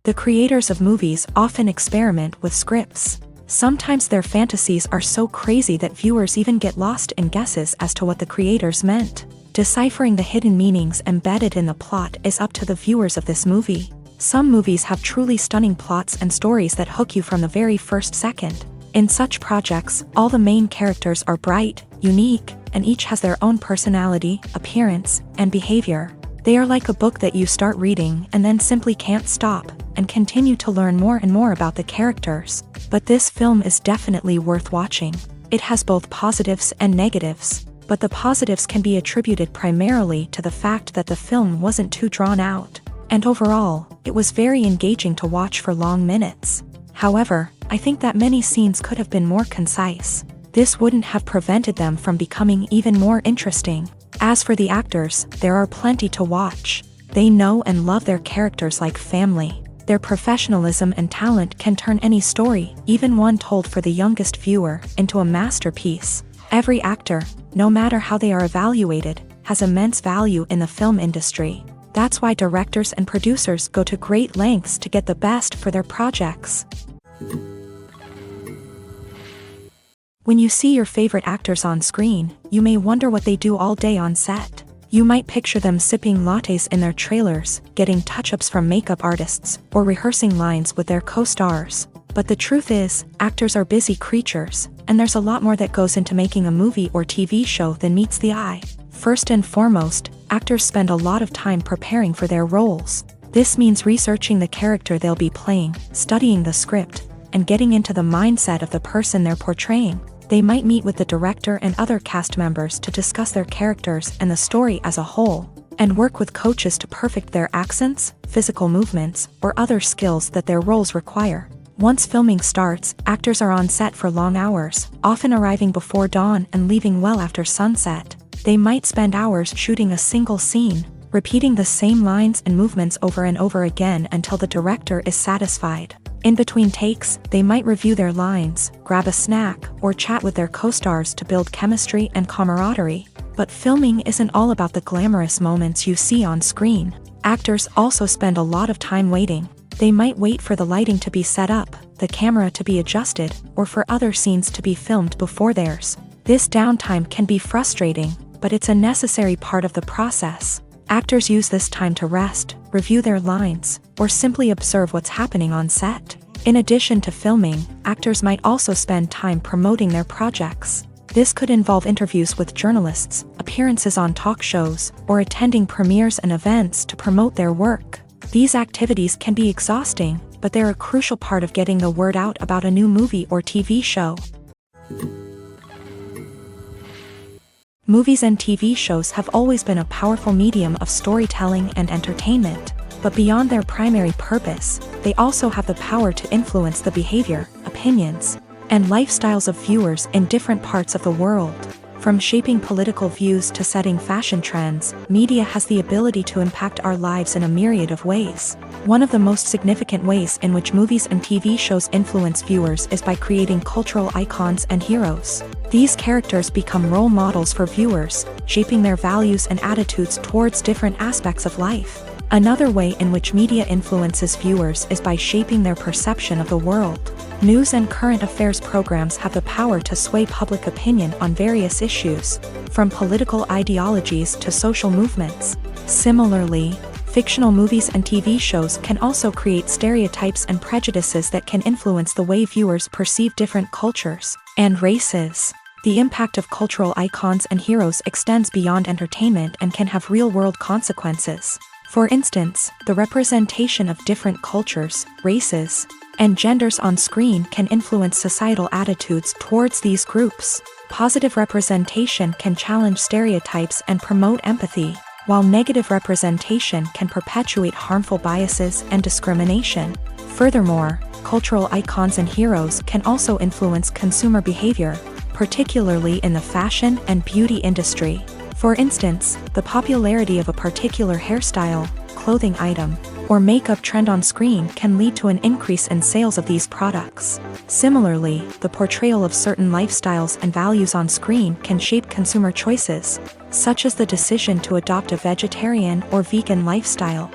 The creators of movies often experiment with scripts. Sometimes their fantasies are so crazy that viewers even get lost in guesses as to what the creators meant. Deciphering the hidden meanings embedded in the plot is up to the viewers of this movie. Some movies have truly stunning plots and stories that hook you from the very first second. In such projects, all the main characters are bright, unique, and each has their own personality, appearance, and behavior. They are like a book that you start reading and then simply can't stop, and continue to learn more and more about the characters. But this film is definitely worth watching. It has both positives and negatives, but the positives can be attributed primarily to the fact that the film wasn't too drawn out, and overall, it was very engaging to watch for long minutes. However, I think that many scenes could have been more concise. This wouldn't have prevented them from becoming even more interesting. As for the actors, there are plenty to watch. They know and love their characters like family. Their professionalism and talent can turn any story, even one told for the youngest viewer, into a masterpiece. Every actor, no matter how they are evaluated, has immense value in the film industry. That's why directors and producers go to great lengths to get the best for their projects. When you see your favorite actors on screen, you may wonder what they do all day on set. You might picture them sipping lattes in their trailers, getting touch-ups from makeup artists, or rehearsing lines with their co-stars. But the truth is, actors are busy creatures, and there's a lot more that goes into making a movie or TV show than meets the eye. First and foremost, actors spend a lot of time preparing for their roles. This means researching the character they'll be playing, studying the script, and getting into the mindset of the person they're portraying. They might meet with the director and other cast members to discuss their characters and the story as a whole, and work with coaches to perfect their accents, physical movements, or other skills that their roles require. Once filming starts, actors are on set for long hours, often arriving before dawn and leaving well after sunset. They might spend hours shooting a single scene, repeating the same lines and movements over and over again until the director is satisfied. In between takes, they might review their lines, grab a snack, or chat with their co-stars to build chemistry and camaraderie. But filming isn't all about the glamorous moments you see on screen. Actors also spend a lot of time waiting. They might wait for the lighting to be set up, the camera to be adjusted, or for other scenes to be filmed before theirs. This downtime can be frustrating, but it's a necessary part of the process. Actors use this time to rest, review their lines, or simply observe what's happening on set. In addition to filming, actors might also spend time promoting their projects. This could involve interviews with journalists, appearances on talk shows, or attending premieres and events to promote their work. These activities can be exhausting, but they're a crucial part of getting the word out about a new movie or TV show. Movies and TV shows have always been a powerful medium of storytelling and entertainment, but beyond their primary purpose, they also have the power to influence the behavior, opinions, and lifestyles of viewers in different parts of the world. From shaping political views to setting fashion trends, media has the ability to impact our lives in a myriad of ways. One of the most significant ways in which movies and TV shows influence viewers is by creating cultural icons and heroes. These characters become role models for viewers, shaping their values and attitudes towards different aspects of life. Another way in which media influences viewers is by shaping their perception of the world. News and current affairs programs have the power to sway public opinion on various issues, from political ideologies to social movements. Similarly, fictional movies and TV shows can also create stereotypes and prejudices that can influence the way viewers perceive different cultures and races. The impact of cultural icons and heroes extends beyond entertainment and can have real-world consequences. For instance, the representation of different cultures, races, and genders on screen can influence societal attitudes towards these groups. Positive representation can challenge stereotypes and promote empathy, while negative representation can perpetuate harmful biases and discrimination. Furthermore, cultural icons and heroes can also influence consumer behavior, particularly in the fashion and beauty industry. For instance, the popularity of a particular hairstyle, clothing item, or makeup trend on screen can lead to an increase in sales of these products. Similarly, the portrayal of certain lifestyles and values on screen can shape consumer choices, such as the decision to adopt a vegetarian or vegan lifestyle.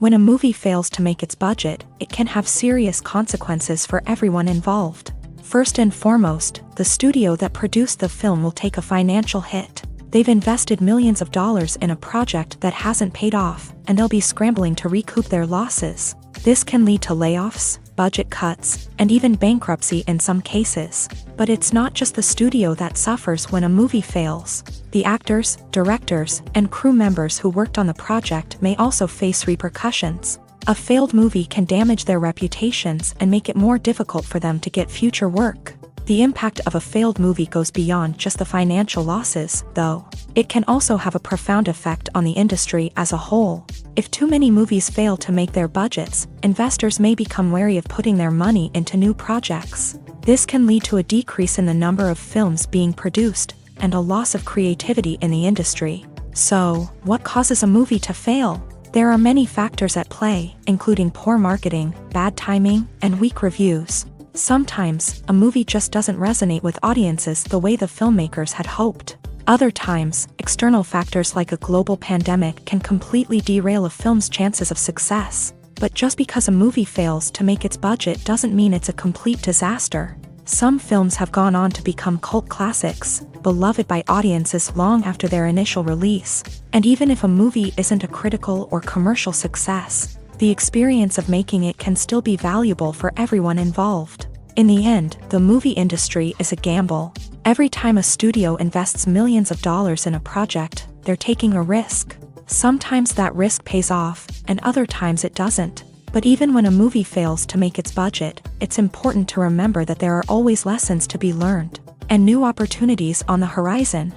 When a movie fails to make its budget, it can have serious consequences for everyone involved. First and foremost, the studio that produced the film will take a financial hit. They've invested millions of dollars in a project that hasn't paid off, and they'll be scrambling to recoup their losses. This can lead to layoffs, budget cuts, and even bankruptcy in some cases. But it's not just the studio that suffers when a movie fails. The actors, directors, and crew members who worked on the project may also face repercussions. A failed movie can damage their reputations and make it more difficult for them to get future work. The impact of a failed movie goes beyond just the financial losses, though. It can also have a profound effect on the industry as a whole. If too many movies fail to make their budgets, investors may become wary of putting their money into new projects. This can lead to a decrease in the number of films being produced, and a loss of creativity in the industry. So, what causes a movie to fail? There are many factors at play, including poor marketing, bad timing, and weak reviews. Sometimes, a movie just doesn't resonate with audiences the way the filmmakers had hoped. Other times, external factors like a global pandemic can completely derail a film's chances of success. But just because a movie fails to make its budget doesn't mean it's a complete disaster. Some films have gone on to become cult classics, beloved by audiences long after their initial release. And even if a movie isn't a critical or commercial success, the experience of making it can still be valuable for everyone involved. In the end, the movie industry is a gamble. Every time a studio invests millions of dollars in a project, they're taking a risk. Sometimes that risk pays off, and other times it doesn't. But even when a movie fails to make its budget, it's important to remember that there are always lessons to be learned, and new opportunities on the horizon.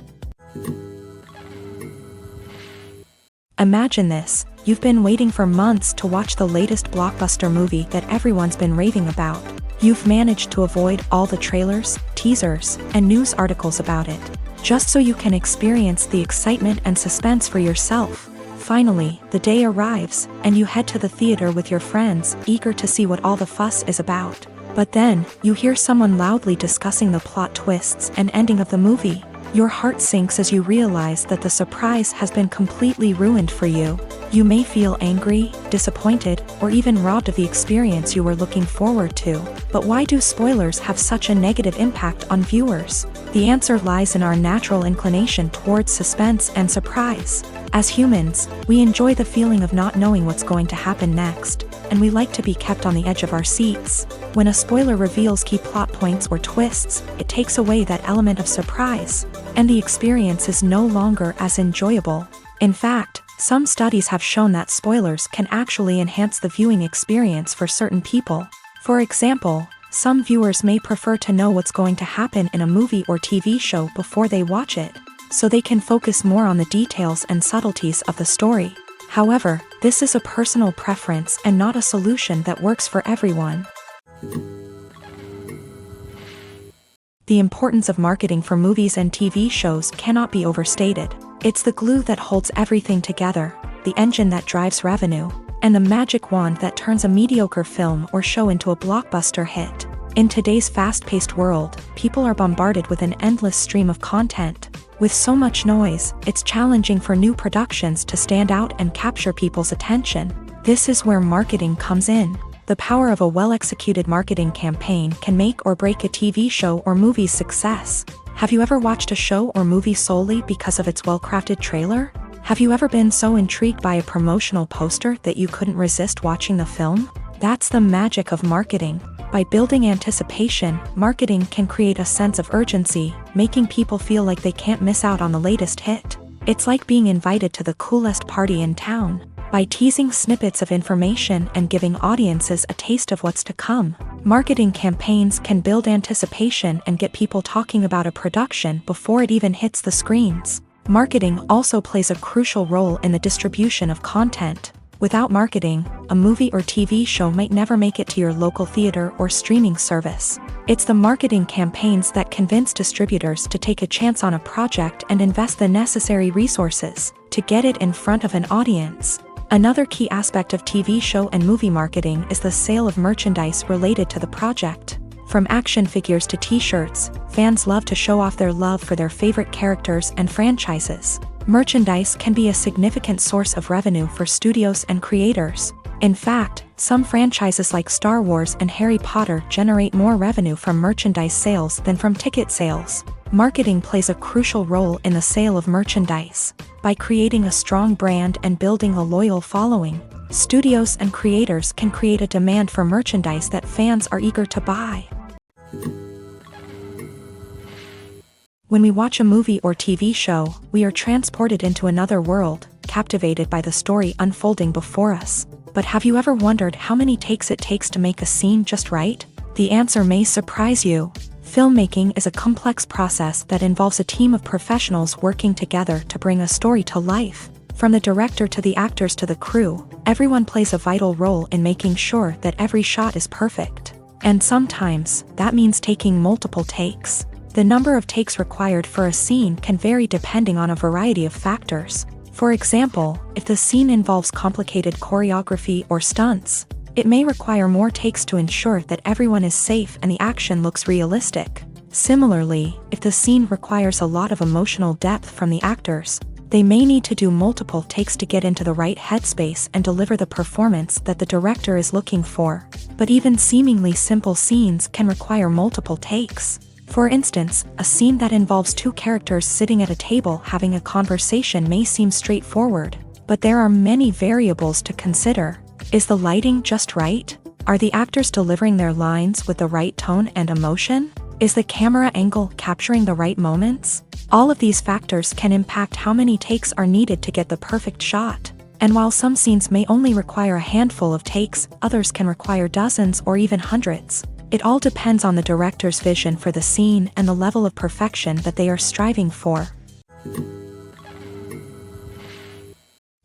Imagine this: you've been waiting for months to watch the latest blockbuster movie that everyone's been raving about. You've managed to avoid all the trailers, teasers, and news articles about it, just so you can experience the excitement and suspense for yourself. Finally, the day arrives, and you head to the theater with your friends, eager to see what all the fuss is about. But then, you hear someone loudly discussing the plot twists and ending of the movie. Your heart sinks as you realize that the surprise has been completely ruined for you. You may feel angry, disappointed, or even robbed of the experience you were looking forward to. But why do spoilers have such a negative impact on viewers? The answer lies in our natural inclination towards suspense and surprise. As humans, we enjoy the feeling of not knowing what's going to happen next, and we like to be kept on the edge of our seats. When a spoiler reveals key plot points or twists, it takes away that element of surprise, and the experience is no longer as enjoyable. In fact, some studies have shown that spoilers can actually enhance the viewing experience for certain people. For example, some viewers may prefer to know what's going to happen in a movie or TV show before they watch it, so they can focus more on the details and subtleties of the story. However, this is a personal preference and not a solution that works for everyone. The importance of marketing for movies and TV shows cannot be overstated. It's the glue that holds everything together, the engine that drives revenue, and the magic wand that turns a mediocre film or show into a blockbuster hit. In today's fast-paced world, people are bombarded with an endless stream of content. With so much noise, it's challenging for new productions to stand out and capture people's attention. This is where marketing comes in. The power of a well-executed marketing campaign can make or break a TV show or movie's success. Have you ever watched a show or movie solely because of its well-crafted trailer? Have you ever been so intrigued by a promotional poster that you couldn't resist watching the film? That's the magic of marketing. By building anticipation, marketing can create a sense of urgency, making people feel like they can't miss out on the latest hit. It's like being invited to the coolest party in town. By teasing snippets of information and giving audiences a taste of what's to come, marketing campaigns can build anticipation and get people talking about a production before it even hits the screens. Marketing also plays a crucial role in the distribution of content. Without marketing, a movie or TV show might never make it to your local theater or streaming service. It's the marketing campaigns that convince distributors to take a chance on a project and invest the necessary resources to get it in front of an audience. Another key aspect of TV show and movie marketing is the sale of merchandise related to the project. From action figures to t-shirts, fans love to show off their love for their favorite characters and franchises. Merchandise can be a significant source of revenue for studios and creators. In fact, some franchises like Star Wars and Harry Potter generate more revenue from merchandise sales than from ticket sales. Marketing plays a crucial role in the sale of merchandise. By creating a strong brand and building a loyal following, studios and creators can create a demand for merchandise that fans are eager to buy. When we watch a movie or TV show, we are transported into another world, captivated by the story unfolding before us. But have you ever wondered how many takes it takes to make a scene just right? The answer may surprise you. Filmmaking is a complex process that involves a team of professionals working together to bring a story to life. From the director to the actors to the crew, everyone plays a vital role in making sure that every shot is perfect. And sometimes, that means taking multiple takes. The number of takes required for a scene can vary depending on a variety of factors. For example, if the scene involves complicated choreography or stunts, it may require more takes to ensure that everyone is safe and the action looks realistic. Similarly, if the scene requires a lot of emotional depth from the actors, they may need to do multiple takes to get into the right headspace and deliver the performance that the director is looking for. But even seemingly simple scenes can require multiple takes. For instance, a scene that involves two characters sitting at a table having a conversation may seem straightforward, but there are many variables to consider. Is the lighting just right? Are the actors delivering their lines with the right tone and emotion? Is the camera angle capturing the right moments? All of these factors can impact how many takes are needed to get the perfect shot. And while some scenes may only require a handful of takes, others can require dozens or even hundreds. It all depends on the director's vision for the scene and the level of perfection that they are striving for.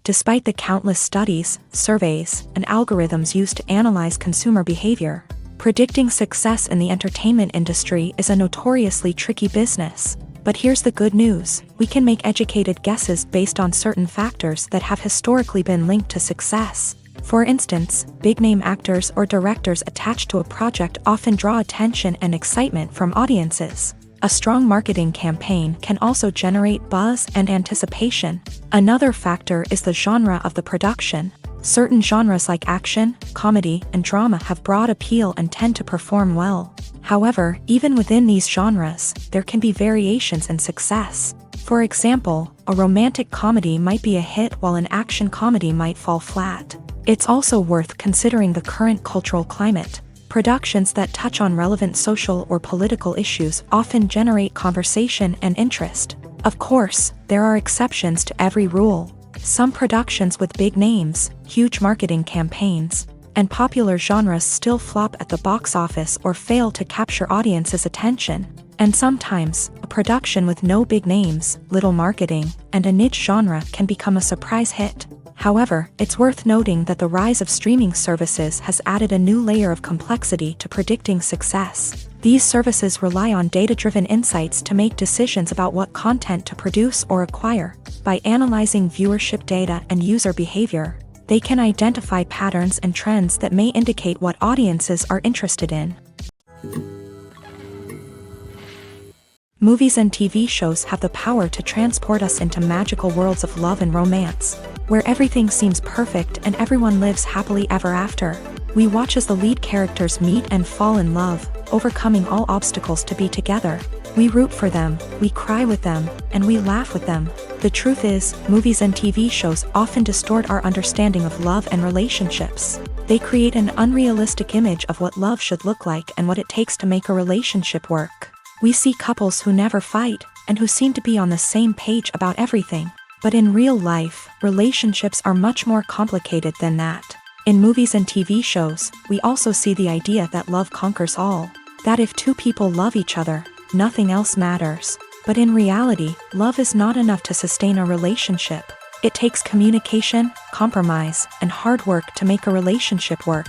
Despite the countless studies, surveys, and algorithms used to analyze consumer behavior, predicting success in the entertainment industry is a notoriously tricky business. But here's the good news: we can make educated guesses based on certain factors that have historically been linked to success. For instance, big-name actors or directors attached to a project often draw attention and excitement from audiences. A strong marketing campaign can also generate buzz and anticipation. Another factor is the genre of the production. Certain genres like action, comedy, and drama have broad appeal and tend to perform well. However, even within these genres, there can be variations in success. For example, a romantic comedy might be a hit while an action comedy might fall flat. It's also worth considering the current cultural climate. Productions that touch on relevant social or political issues often generate conversation and interest. Of course, there are exceptions to every rule. Some productions with big names, huge marketing campaigns, and popular genres still flop at the box office or fail to capture audiences' attention. And sometimes, a production with no big names, little marketing, and a niche genre can become a surprise hit. However, it's worth noting that the rise of streaming services has added a new layer of complexity to predicting success. These services rely on data-driven insights to make decisions about what content to produce or acquire. By analyzing viewership data and user behavior, they can identify patterns and trends that may indicate what audiences are interested in. Movies and TV shows have the power to transport us into magical worlds of love and romance, where everything seems perfect and everyone lives happily ever after. We watch as the lead characters meet and fall in love, overcoming all obstacles to be together. We root for them, we cry with them, and we laugh with them. The truth is, movies and TV shows often distort our understanding of love and relationships. They create an unrealistic image of what love should look like and what it takes to make a relationship work. We see couples who never fight, and who seem to be on the same page about everything. But in real life, relationships are much more complicated than that. In movies and TV shows, we also see the idea that love conquers all. That if two people love each other, nothing else matters. But in reality, love is not enough to sustain a relationship. It takes communication, compromise, and hard work to make a relationship work.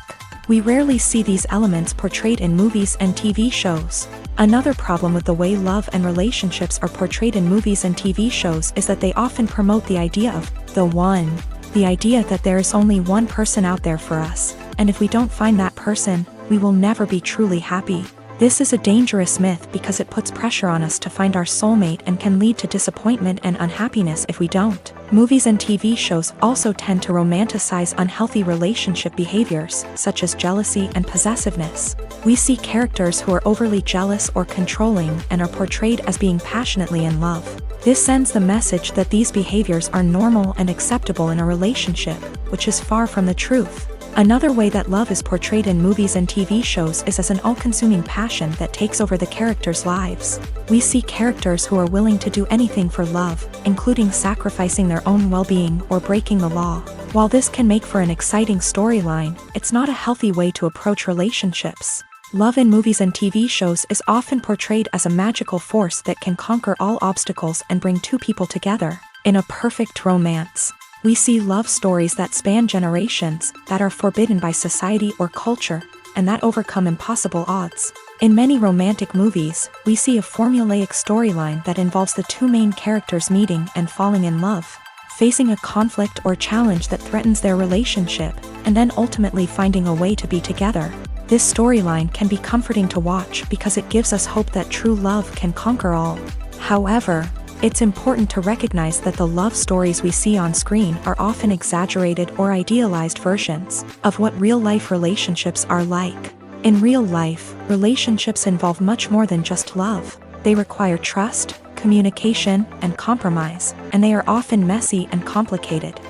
We rarely see these elements portrayed in movies and TV shows. Another problem with the way love and relationships are portrayed in movies and TV shows is that they often promote the idea of the one. The idea that there is only one person out there for us, and if we don't find that person, we will never be truly happy. This is a dangerous myth because it puts pressure on us to find our soulmate and can lead to disappointment and unhappiness if we don't. Movies and TV shows also tend to romanticize unhealthy relationship behaviors, such as jealousy and possessiveness. We see characters who are overly jealous or controlling and are portrayed as being passionately in love. This sends the message that these behaviors are normal and acceptable in a relationship, which is far from the truth. Another way that love is portrayed in movies and TV shows is as an all-consuming passion that takes over the characters' lives. We see characters who are willing to do anything for love, including sacrificing their own well-being or breaking the law. While this can make for an exciting storyline, it's not a healthy way to approach relationships. Love in movies and TV shows is often portrayed as a magical force that can conquer all obstacles and bring two people together in a perfect romance. We see love stories that span generations, that are forbidden by society or culture, and that overcome impossible odds. In many romantic movies, we see a formulaic storyline that involves the two main characters meeting and falling in love, facing a conflict or challenge that threatens their relationship, and then ultimately finding a way to be together. This storyline can be comforting to watch because it gives us hope that true love can conquer all. However, it's important to recognize that the love stories we see on screen are often exaggerated or idealized versions of what real-life relationships are like. In real life, relationships involve much more than just love. They require trust, communication, and compromise, and they are often messy and complicated.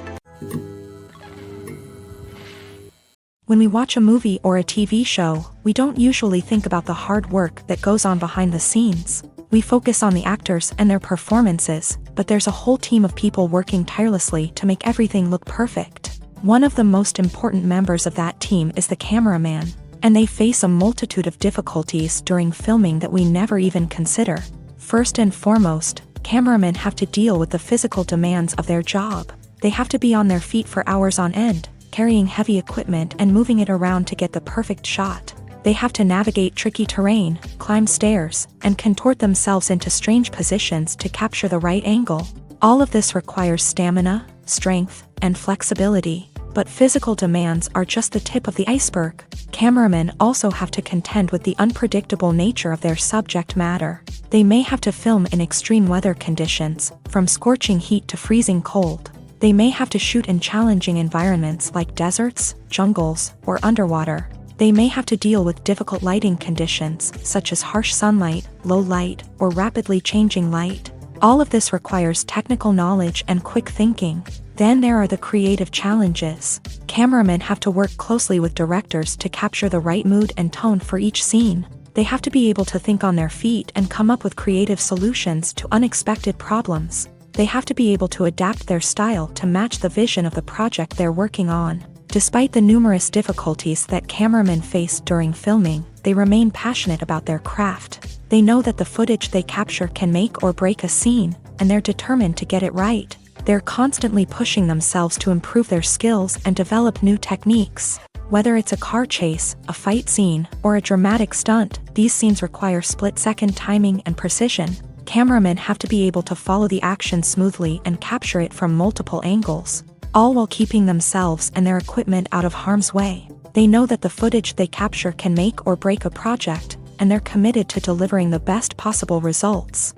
When we watch a movie or a TV show, we don't usually think about the hard work that goes on behind the scenes. We focus on the actors and their performances, but there's a whole team of people working tirelessly to make everything look perfect. One of the most important members of that team is the cameraman, and they face a multitude of difficulties during filming that we never even consider. First and foremost, cameramen have to deal with the physical demands of their job. They have to be on their feet for hours on end, carrying heavy equipment and moving it around to get the perfect shot. They have to navigate tricky terrain, climb stairs, and contort themselves into strange positions to capture the right angle. All of this requires stamina, strength, and flexibility. But physical demands are just the tip of the iceberg. Cameramen also have to contend with the unpredictable nature of their subject matter. They may have to film in extreme weather conditions, from scorching heat to freezing cold. They may have to shoot in challenging environments like deserts, jungles, or underwater. They may have to deal with difficult lighting conditions, such as harsh sunlight, low light, or rapidly changing light. All of this requires technical knowledge and quick thinking. Then there are the creative challenges. Cameramen have to work closely with directors to capture the right mood and tone for each scene. They have to be able to think on their feet and come up with creative solutions to unexpected problems. They have to be able to adapt their style to match the vision of the project they're working on. Despite the numerous difficulties that cameramen face during filming, they remain passionate about their craft. They know that the footage they capture can make or break a scene, and they're determined to get it right. They're constantly pushing themselves to improve their skills and develop new techniques. Whether it's a car chase, a fight scene, or a dramatic stunt, these scenes require split-second timing and precision. Cameramen have to be able to follow the action smoothly and capture it from multiple angles, all while keeping themselves and their equipment out of harm's way. They know that the footage they capture can make or break a project, and they're committed to delivering the best possible results.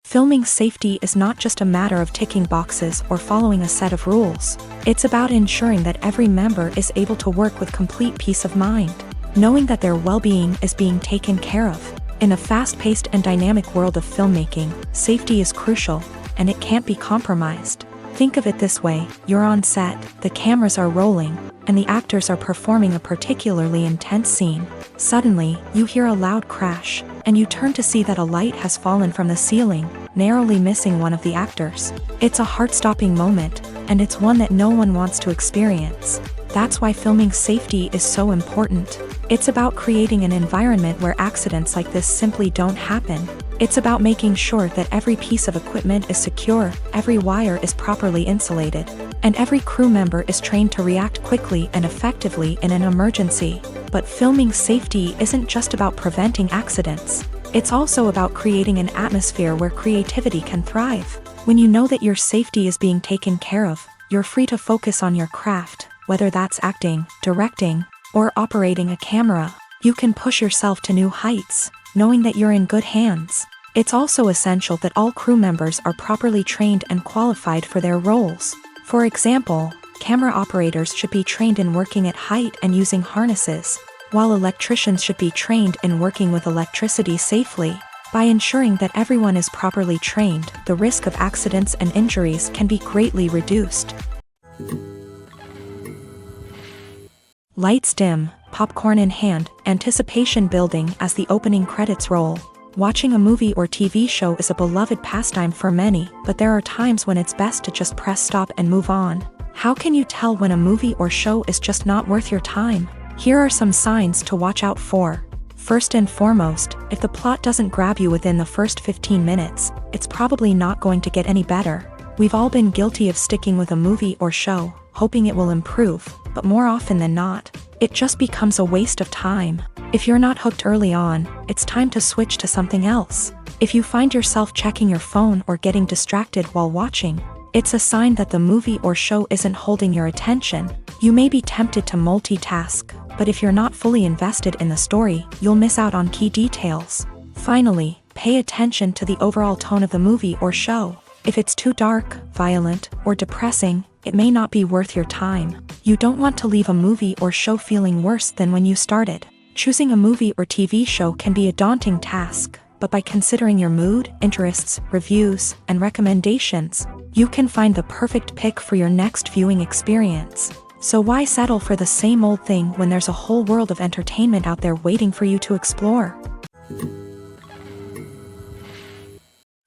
Filming safety is not just a matter of ticking boxes or following a set of rules. It's about ensuring that every member is able to work with complete peace of mind, knowing that their well-being is being taken care of. In a fast-paced and dynamic world of filmmaking, safety is crucial, and it can't be compromised. Think of it this way: you're on set, the cameras are rolling, and the actors are performing a particularly intense scene. Suddenly, you hear a loud crash, and you turn to see that a light has fallen from the ceiling, narrowly missing one of the actors. It's a heart-stopping moment, and it's one that no one wants to experience. That's why filming safety is so important. It's about creating an environment where accidents like this simply don't happen. It's about making sure that every piece of equipment is secure, every wire is properly insulated, and every crew member is trained to react quickly and effectively in an emergency. But filming safety isn't just about preventing accidents. It's also about creating an atmosphere where creativity can thrive. When you know that your safety is being taken care of, you're free to focus on your craft, whether that's acting, directing, or operating a camera. You can push yourself to new heights, knowing that you're in good hands. It's also essential that all crew members are properly trained and qualified for their roles. For example, camera operators should be trained in working at height and using harnesses, while electricians should be trained in working with electricity safely. By ensuring that everyone is properly trained, the risk of accidents and injuries can be greatly reduced. Lights dim, popcorn in hand, anticipation building as the opening credits roll. Watching a movie or TV show is a beloved pastime for many, but there are times when it's best to just press stop and move on. How can you tell when a movie or show is just not worth your time? Here are some signs to watch out for. First and foremost, if the plot doesn't grab you within the first 15 minutes, it's probably not going to get any better. We've all been guilty of sticking with a movie or show, hoping it will improve, but more often than not, it just becomes a waste of time. If you're not hooked early on, it's time to switch to something else. If you find yourself checking your phone or getting distracted while watching, it's a sign that the movie or show isn't holding your attention. You may be tempted to multitask, but if you're not fully invested in the story, you'll miss out on key details. Finally, pay attention to the overall tone of the movie or show. If it's too dark, violent, or depressing, it may not be worth your time. You don't want to leave a movie or show feeling worse than when you started. Choosing a movie or TV show can be a daunting task, but by considering your mood, interests, reviews, and recommendations, you can find the perfect pick for your next viewing experience. So why settle for the same old thing when there's a whole world of entertainment out there waiting for you to explore?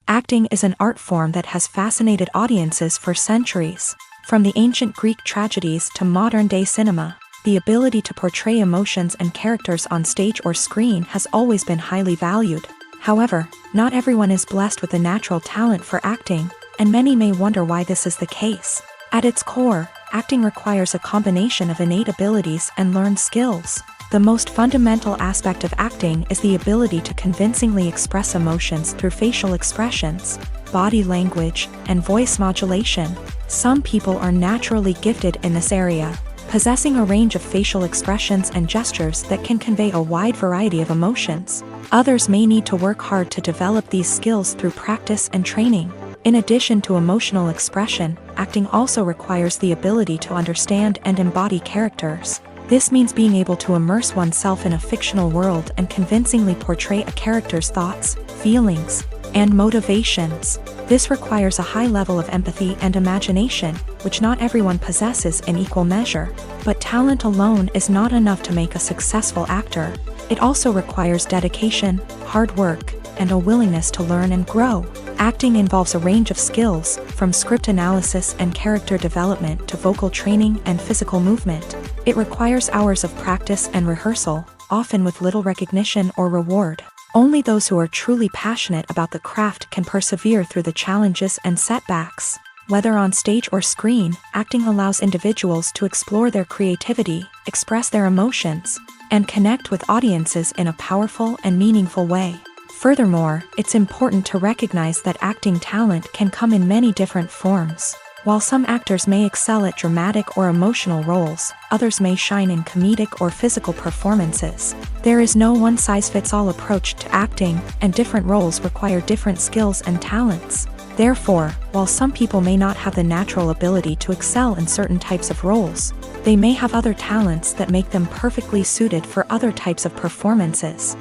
Acting is an art form that has fascinated audiences for centuries. From the ancient Greek tragedies to modern-day cinema, the ability to portray emotions and characters on stage or screen has always been highly valued. However, not everyone is blessed with a natural talent for acting, and many may wonder why this is the case. At its core, acting requires a combination of innate abilities and learned skills. The most fundamental aspect of acting is the ability to convincingly express emotions through facial expressions, body language, and voice modulation. Some people are naturally gifted in this area, possessing a range of facial expressions and gestures that can convey a wide variety of emotions. Others may need to work hard to develop these skills through practice and training. In addition to emotional expression, acting also requires the ability to understand and embody characters. This means being able to immerse oneself in a fictional world and convincingly portray a character's thoughts, feelings, and motivations. This requires a high level of empathy and imagination, which not everyone possesses in equal measure. But talent alone is not enough to make a successful actor. It also requires dedication, hard work, and a willingness to learn and grow. Acting involves a range of skills, from script analysis and character development to vocal training and physical movement. It requires hours of practice and rehearsal, often with little recognition or reward. Only those who are truly passionate about the craft can persevere through the challenges and setbacks. Whether on stage or screen, acting allows individuals to explore their creativity, express their emotions, and connect with audiences in a powerful and meaningful way. Furthermore, it's important to recognize that acting talent can come in many different forms. While some actors may excel at dramatic or emotional roles, others may shine in comedic or physical performances. There is no one-size-fits-all approach to acting, and different roles require different skills and talents. Therefore, while some people may not have the natural ability to excel in certain types of roles, they may have other talents that make them perfectly suited for other types of performances.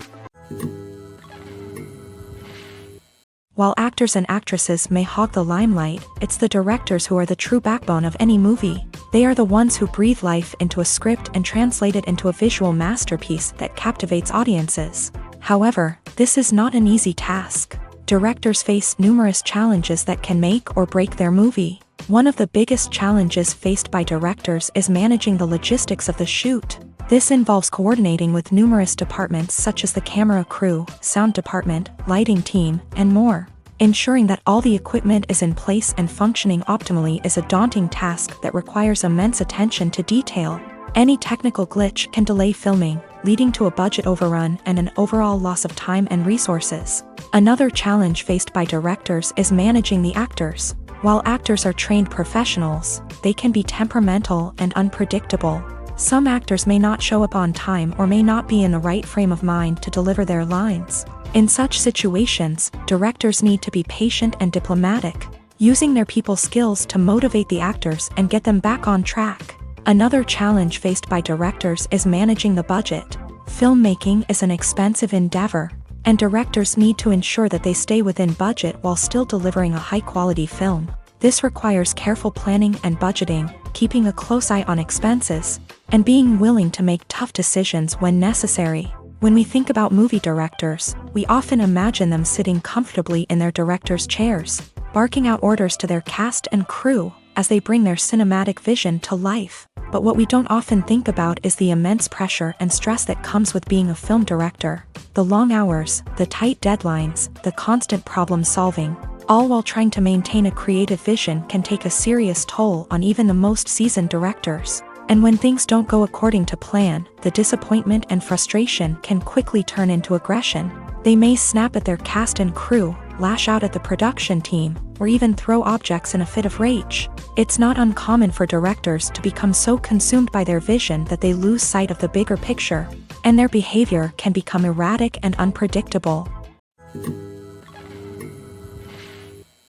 While actors and actresses may hog the limelight, it's the directors who are the true backbone of any movie. They are the ones who breathe life into a script and translate it into a visual masterpiece that captivates audiences. However, this is not an easy task. Directors face numerous challenges that can make or break their movie. One of the biggest challenges faced by directors is managing the logistics of the shoot. This involves coordinating with numerous departments such as the camera crew, sound department, lighting team, and more. Ensuring that all the equipment is in place and functioning optimally is a daunting task that requires immense attention to detail. Any technical glitch can delay filming, leading to a budget overrun and an overall loss of time and resources. Another challenge faced by directors is managing the actors. While actors are trained professionals, they can be temperamental and unpredictable. Some actors may not show up on time or may not be in the right frame of mind to deliver their lines. In such situations, directors need to be patient and diplomatic, using their people skills to motivate the actors and get them back on track. Another challenge faced by directors is managing the budget. Filmmaking is an expensive endeavor, and directors need to ensure that they stay within budget while still delivering a high-quality film. This requires careful planning and budgeting, keeping a close eye on expenses, and being willing to make tough decisions when necessary. When we think about movie directors, we often imagine them sitting comfortably in their director's chairs, barking out orders to their cast and crew as they bring their cinematic vision to life. But what we don't often think about is the immense pressure and stress that comes with being a film director. The long hours, the tight deadlines, the constant problem solving, all while trying to maintain a creative vision can take a serious toll on even the most seasoned directors. And when things don't go according to plan, the disappointment and frustration can quickly turn into aggression. They may snap at their cast and crew, lash out at the production team, or even throw objects in a fit of rage. It's not uncommon for directors to become so consumed by their vision that they lose sight of the bigger picture, and their behavior can become erratic and unpredictable.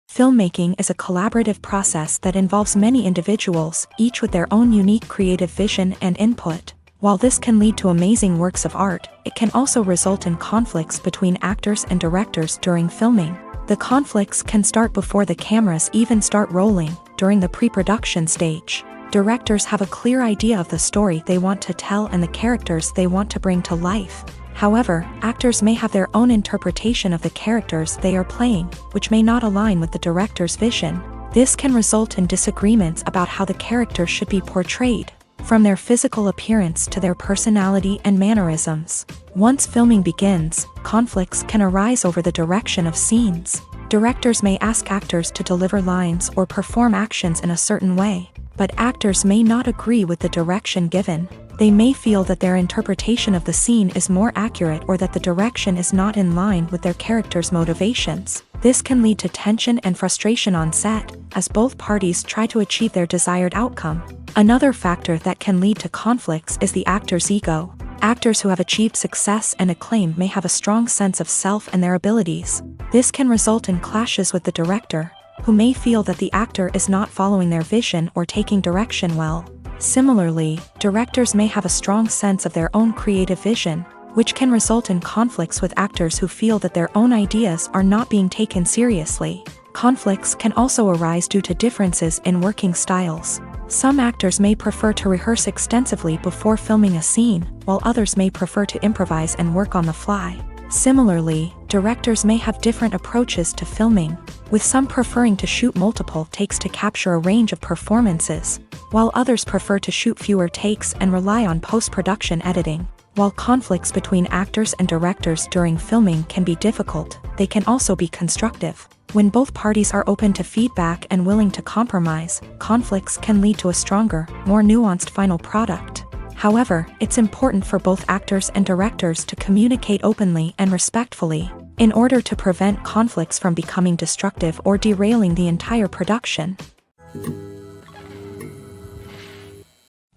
Filmmaking is a collaborative process that involves many individuals, each with their own unique creative vision and input. While this can lead to amazing works of art, it can also result in conflicts between actors and directors during filming. The conflicts can start before the cameras even start rolling, during the pre-production stage. Directors have a clear idea of the story they want to tell and the characters they want to bring to life. However, actors may have their own interpretation of the characters they are playing, which may not align with the director's vision. This can result in disagreements about how the character should be portrayed, from their physical appearance to their personality and mannerisms. Once filming begins, conflicts can arise over the direction of scenes. Directors may ask actors to deliver lines or perform actions in a certain way, but actors may not agree with the direction given. They may feel that their interpretation of the scene is more accurate or that the direction is not in line with their character's motivations. This can lead to tension and frustration on set, as both parties try to achieve their desired outcome. Another factor that can lead to conflicts is the actor's ego. Actors who have achieved success and acclaim may have a strong sense of self and their abilities. This can result in clashes with the director, who may feel that the actor is not following their vision or taking direction well. Similarly, directors may have a strong sense of their own creative vision, which can result in conflicts with actors who feel that their own ideas are not being taken seriously. Conflicts can also arise due to differences in working styles. Some actors may prefer to rehearse extensively before filming a scene, while others may prefer to improvise and work on the fly. Similarly, directors may have different approaches to filming, with some preferring to shoot multiple takes to capture a range of performances, while others prefer to shoot fewer takes and rely on post-production editing. While conflicts between actors and directors during filming can be difficult, they can also be constructive. When both parties are open to feedback and willing to compromise, conflicts can lead to a stronger, more nuanced final product. However, it's important for both actors and directors to communicate openly and respectfully, in order to prevent conflicts from becoming destructive or derailing the entire production.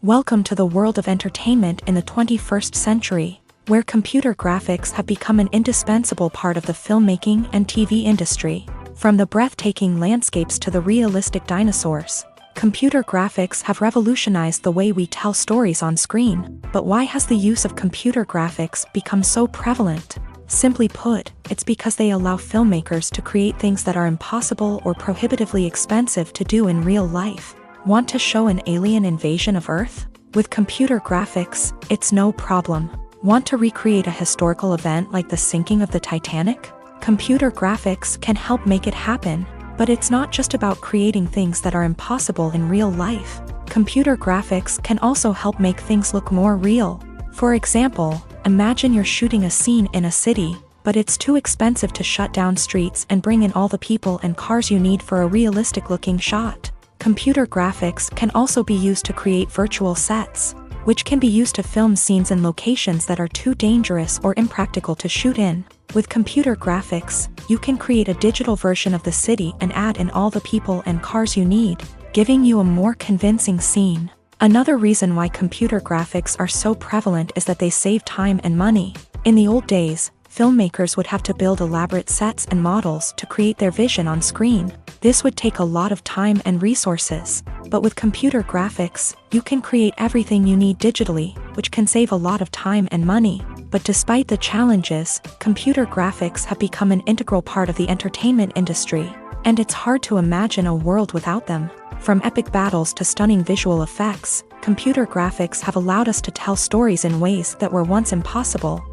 Welcome to the world of entertainment in the 21st century, where computer graphics have become an indispensable part of the filmmaking and TV industry. From the breathtaking landscapes to the realistic dinosaurs, computer graphics have revolutionized the way we tell stories on screen. But why has the use of computer graphics become so prevalent? Simply put, it's because they allow filmmakers to create things that are impossible or prohibitively expensive to do in real life. Want to show an alien invasion of Earth? With computer graphics, it's no problem. Want to recreate a historical event like the sinking of the Titanic? Computer graphics can help make it happen. But it's not just about creating things that are impossible in real life. Computer graphics can also help make things look more real. For example, imagine you're shooting a scene in a city, but it's too expensive to shut down streets and bring in all the people and cars you need for a realistic-looking shot. Computer graphics can also be used to create virtual sets, which can be used to film scenes in locations that are too dangerous or impractical to shoot in. With computer graphics, you can create a digital version of the city and add in all the people and cars you need, giving you a more convincing scene. Another reason why computer graphics are so prevalent is that they save time and money. In the old days, filmmakers would have to build elaborate sets and models to create their vision on screen. This would take a lot of time and resources. But with computer graphics, you can create everything you need digitally, which can save a lot of time and money. But despite the challenges, computer graphics have become an integral part of the entertainment industry, and it's hard to imagine a world without them. From epic battles to stunning visual effects, computer graphics have allowed us to tell stories in ways that were once impossible.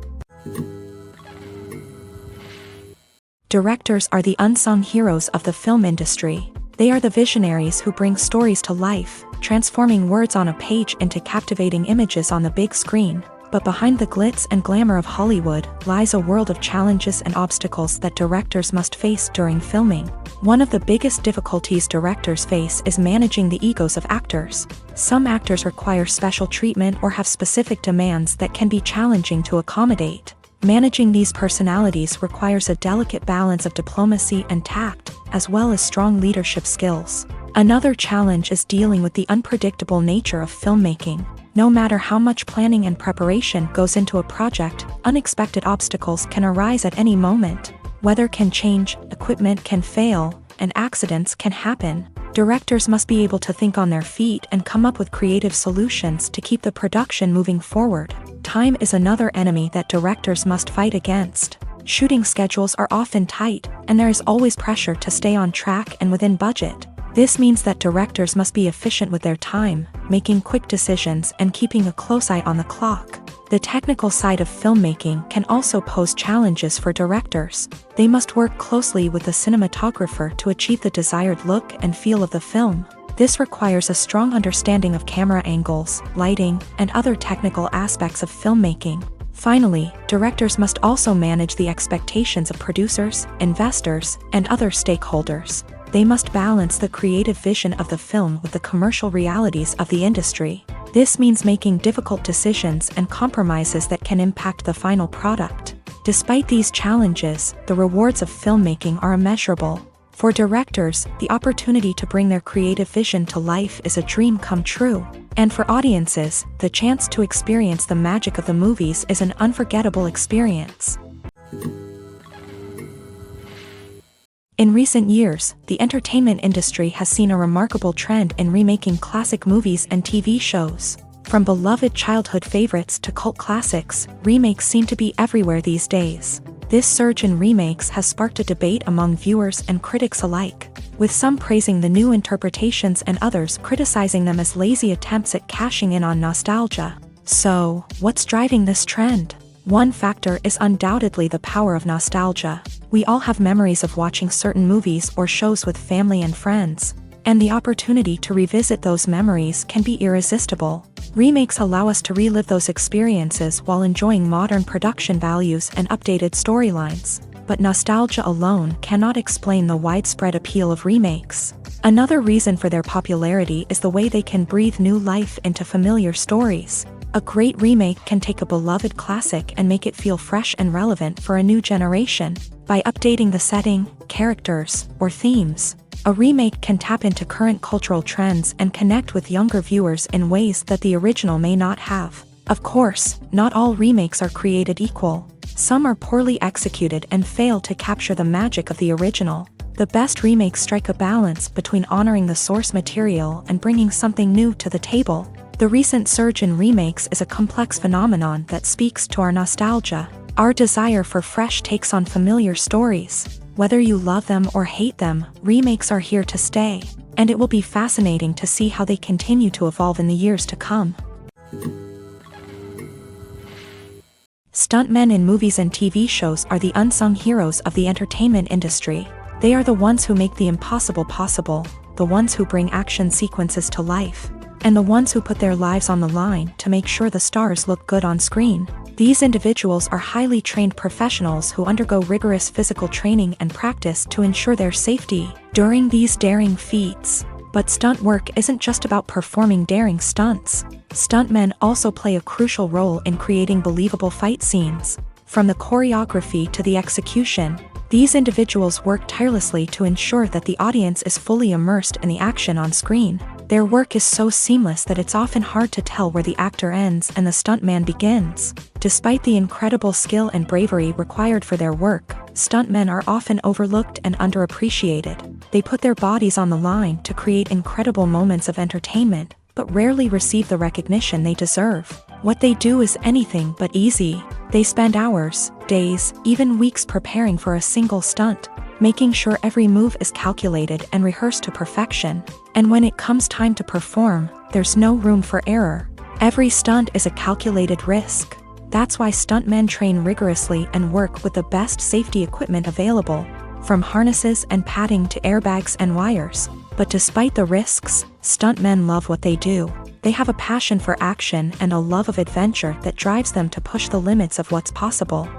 Directors are the unsung heroes of the film industry. They are the visionaries who bring stories to life, transforming words on a page into captivating images on the big screen. But behind the glitz and glamour of Hollywood lies a world of challenges and obstacles that directors must face during filming. One of the biggest difficulties directors face is managing the egos of actors. Some actors require special treatment or have specific demands that can be challenging to accommodate. Managing these personalities requires a delicate balance of diplomacy and tact, as well as strong leadership skills. Another challenge is dealing with the unpredictable nature of filmmaking. No matter how much planning and preparation goes into a project, unexpected obstacles can arise at any moment. Weather can change, equipment can fail, and accidents can happen. Directors must be able to think on their feet and come up with creative solutions to keep the production moving forward. Time is another enemy that directors must fight against. Shooting schedules are often tight, and there is always pressure to stay on track and within budget. This means that directors must be efficient with their time, making quick decisions and keeping a close eye on the clock. The technical side of filmmaking can also pose challenges for directors. They must work closely with the cinematographer to achieve the desired look and feel of the film. This requires a strong understanding of camera angles, lighting, and other technical aspects of filmmaking. Finally, directors must also manage the expectations of producers, investors, and other stakeholders. They must balance the creative vision of the film with the commercial realities of the industry. This means making difficult decisions and compromises that can impact the final product. Despite these challenges, the rewards of filmmaking are immeasurable. For directors, the opportunity to bring their creative vision to life is a dream come true. And for audiences, the chance to experience the magic of the movies is an unforgettable experience. In recent years, the entertainment industry has seen a remarkable trend in remaking classic movies and TV shows. From beloved childhood favorites to cult classics, remakes seem to be everywhere these days. This surge in remakes has sparked a debate among viewers and critics alike, with some praising the new interpretations and others criticizing them as lazy attempts at cashing in on nostalgia. So, what's driving this trend? One factor is undoubtedly the power of nostalgia. We all have memories of watching certain movies or shows with family and friends, and the opportunity to revisit those memories can be irresistible. Remakes allow us to relive those experiences while enjoying modern production values and updated storylines. But nostalgia alone cannot explain the widespread appeal of remakes. Another reason for their popularity is the way they can breathe new life into familiar stories. A great remake can take a beloved classic and make it feel fresh and relevant for a new generation. By updating the setting, characters, or themes, a remake can tap into current cultural trends and connect with younger viewers in ways that the original may not have. Of course, not all remakes are created equal. Some are poorly executed and fail to capture the magic of the original. The best remakes strike a balance between honoring the source material and bringing something new to the table. The recent surge in remakes is a complex phenomenon that speaks to our nostalgia, our desire for fresh takes on familiar stories. Whether you love them or hate them, remakes are here to stay, and it will be fascinating to see how they continue to evolve in the years to come. Stuntmen in movies and TV shows are the unsung heroes of the entertainment industry. They are the ones who make the impossible possible, the ones who bring action sequences to life, and the ones who put their lives on the line to make sure the stars look good on screen. These individuals are highly trained professionals who undergo rigorous physical training and practice to ensure their safety during these daring feats. But stunt work isn't just about performing daring stunts. Stuntmen also play a crucial role in creating believable fight scenes. From the choreography to the execution, these individuals work tirelessly to ensure that the audience is fully immersed in the action on screen. Their work is so seamless that it's often hard to tell where the actor ends and the stuntman begins. Despite the incredible skill and bravery required for their work, stuntmen are often overlooked and underappreciated. They put their bodies on the line to create incredible moments of entertainment, but rarely receive the recognition they deserve. What they do is anything but easy. They spend hours, days, even weeks preparing for a single stunt, making sure every move is calculated and rehearsed to perfection. And when it comes time to perform, there's no room for error. Every stunt is a calculated risk. That's why stuntmen train rigorously and work with the best safety equipment available, from harnesses and padding to airbags and wires. But despite the risks, stuntmen love what they do. They have a passion for action and a love of adventure that drives them to push the limits of what's possible.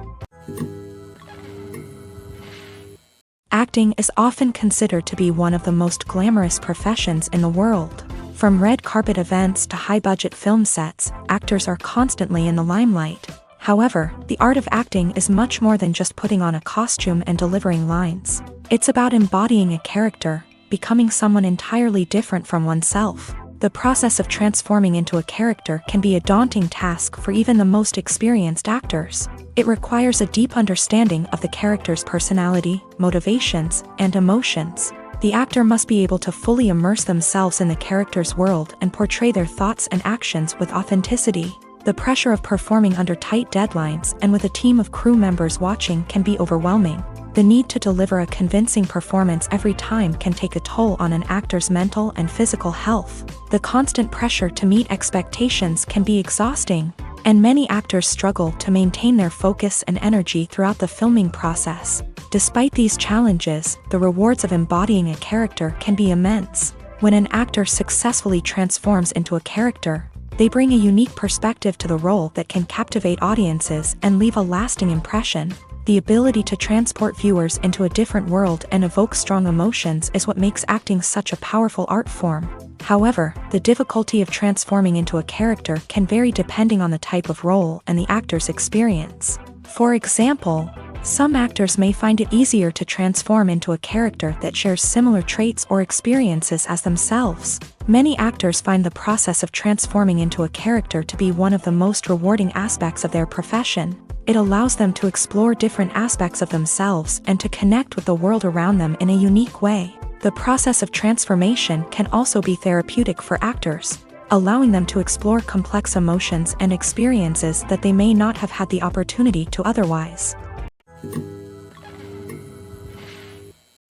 Acting is often considered to be one of the most glamorous professions in the world. From red carpet events to high-budget film sets, actors are constantly in the limelight. However, the art of acting is much more than just putting on a costume and delivering lines. It's about embodying a character, becoming someone entirely different from oneself. The process of transforming into a character can be a daunting task for even the most experienced actors. It requires a deep understanding of the character's personality, motivations, and emotions. The actor must be able to fully immerse themselves in the character's world and portray their thoughts and actions with authenticity. The pressure of performing under tight deadlines and with a team of crew members watching can be overwhelming. The need to deliver a convincing performance every time can take a toll on an actor's mental and physical health. The constant pressure to meet expectations can be exhausting, and many actors struggle to maintain their focus and energy throughout the filming process. Despite these challenges, the rewards of embodying a character can be immense. When an actor successfully transforms into a character, they bring a unique perspective to the role that can captivate audiences and leave a lasting impression. The ability to transport viewers into a different world and evoke strong emotions is what makes acting such a powerful art form. However, the difficulty of transforming into a character can vary depending on the type of role and the actor's experience. For example, some actors may find it easier to transform into a character that shares similar traits or experiences as themselves. Many actors find the process of transforming into a character to be one of the most rewarding aspects of their profession. It allows them to explore different aspects of themselves and to connect with the world around them in a unique way. The process of transformation can also be therapeutic for actors, allowing them to explore complex emotions and experiences that they may not have had the opportunity to otherwise.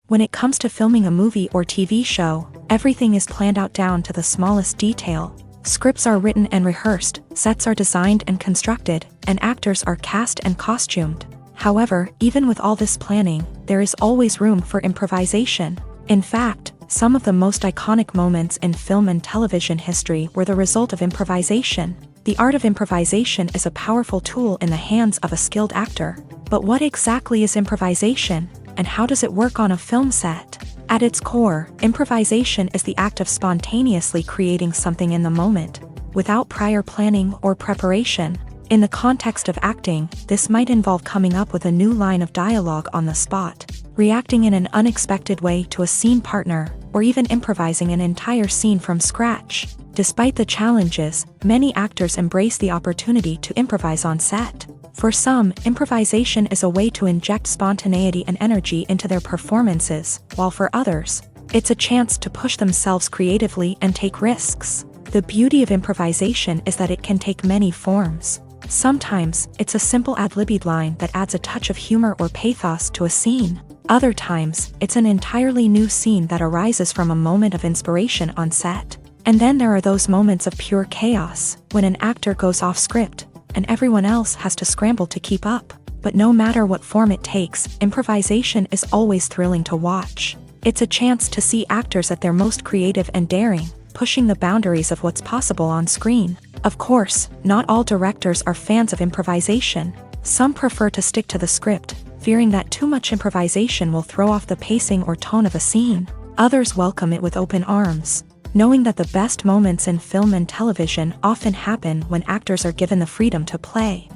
When it comes to filming a movie or TV show, everything is planned out down to the smallest detail. Scripts are written and rehearsed, sets are designed and constructed, and actors are cast and costumed. However, even with all this planning, there is always room for improvisation. In fact, some of the most iconic moments in film and television history were the result of improvisation. The art of improvisation is a powerful tool in the hands of a skilled actor. But what exactly is improvisation, and how does it work on a film set? At its core, improvisation is the act of spontaneously creating something in the moment, without prior planning or preparation. In the context of acting, this might involve coming up with a new line of dialogue on the spot, reacting in an unexpected way to a scene partner, or even improvising an entire scene from scratch. Despite the challenges, many actors embrace the opportunity to improvise on set. For some, improvisation is a way to inject spontaneity and energy into their performances, while for others, it's a chance to push themselves creatively and take risks. The beauty of improvisation is that it can take many forms. Sometimes, it's a simple ad-libbed line that adds a touch of humor or pathos to a scene. Other times, it's an entirely new scene that arises from a moment of inspiration on set. And then there are those moments of pure chaos, when an actor goes off script, and everyone else has to scramble to keep up. But no matter what form it takes, improvisation is always thrilling to watch. It's a chance to see actors at their most creative and daring, pushing the boundaries of what's possible on screen. Of course, not all directors are fans of improvisation. Some prefer to stick to the script, fearing that too much improvisation will throw off the pacing or tone of a scene. Others welcome it with open arms, knowing that the best moments in film and television often happen when actors are given the freedom to play.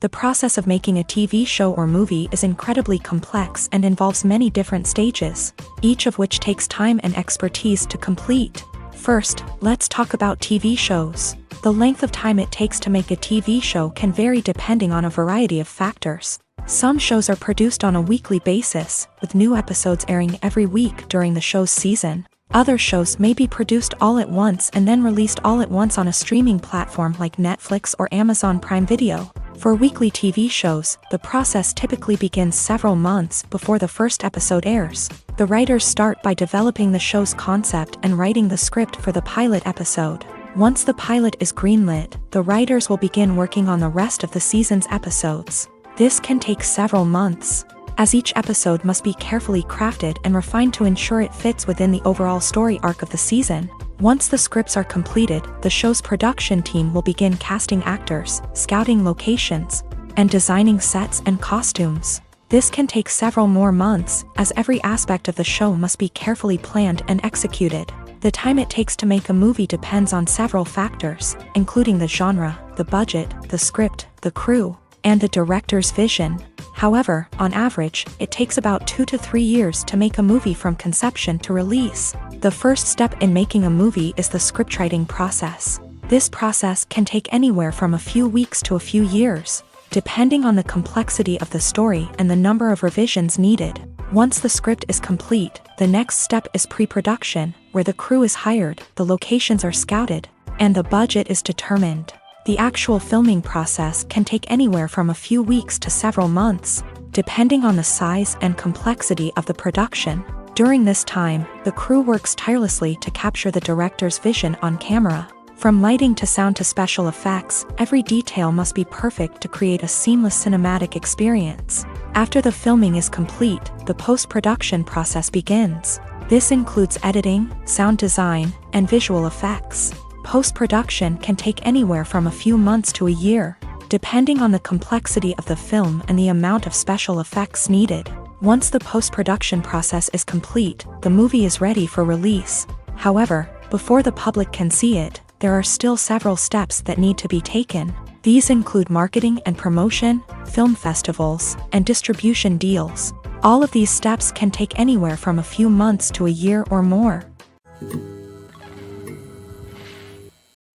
The process of making a TV show or movie is incredibly complex and involves many different stages, each of which takes time and expertise to complete. First, let's talk about TV shows. The length of time it takes to make a TV show can vary depending on a variety of factors. Some shows are produced on a weekly basis, with new episodes airing every week during the show's season. Other shows may be produced all at once and then released all at once on a streaming platform like Netflix or Amazon Prime Video. For weekly TV shows, the process typically begins several months before the first episode airs. The writers start by developing the show's concept and writing the script for the pilot episode. Once the pilot is greenlit, the writers will begin working on the rest of the season's episodes. This can take several months, as each episode must be carefully crafted and refined to ensure it fits within the overall story arc of the season. Once the scripts are completed, the show's production team will begin casting actors, scouting locations, and designing sets and costumes. This can take several more months, as every aspect of the show must be carefully planned and executed. The time it takes to make a movie depends on several factors, including the genre, the budget, the script, the crew, and the director's vision. However, on average, it takes about 2 to 3 years to make a movie from conception to release. The first step in making a movie is the scriptwriting process. This process can take anywhere from a few weeks to a few years, depending on the complexity of the story and the number of revisions needed. Once the script is complete, the next step is pre-production, where the crew is hired, the locations are scouted, and the budget is determined. The actual filming process can take anywhere from a few weeks to several months, depending on the size and complexity of the production. During this time, the crew works tirelessly to capture the director's vision on camera. From lighting to sound to special effects, every detail must be perfect to create a seamless cinematic experience. After the filming is complete, the post-production process begins. This includes editing, sound design, and visual effects. Post-production can take anywhere from a few months to a year, depending on the complexity of the film and the amount of special effects needed. Once the post-production process is complete, the movie is ready for release. However, before the public can see it, there are still several steps that need to be taken. These include marketing and promotion, film festivals, and distribution deals. All of these steps can take anywhere from a few months to a year or more.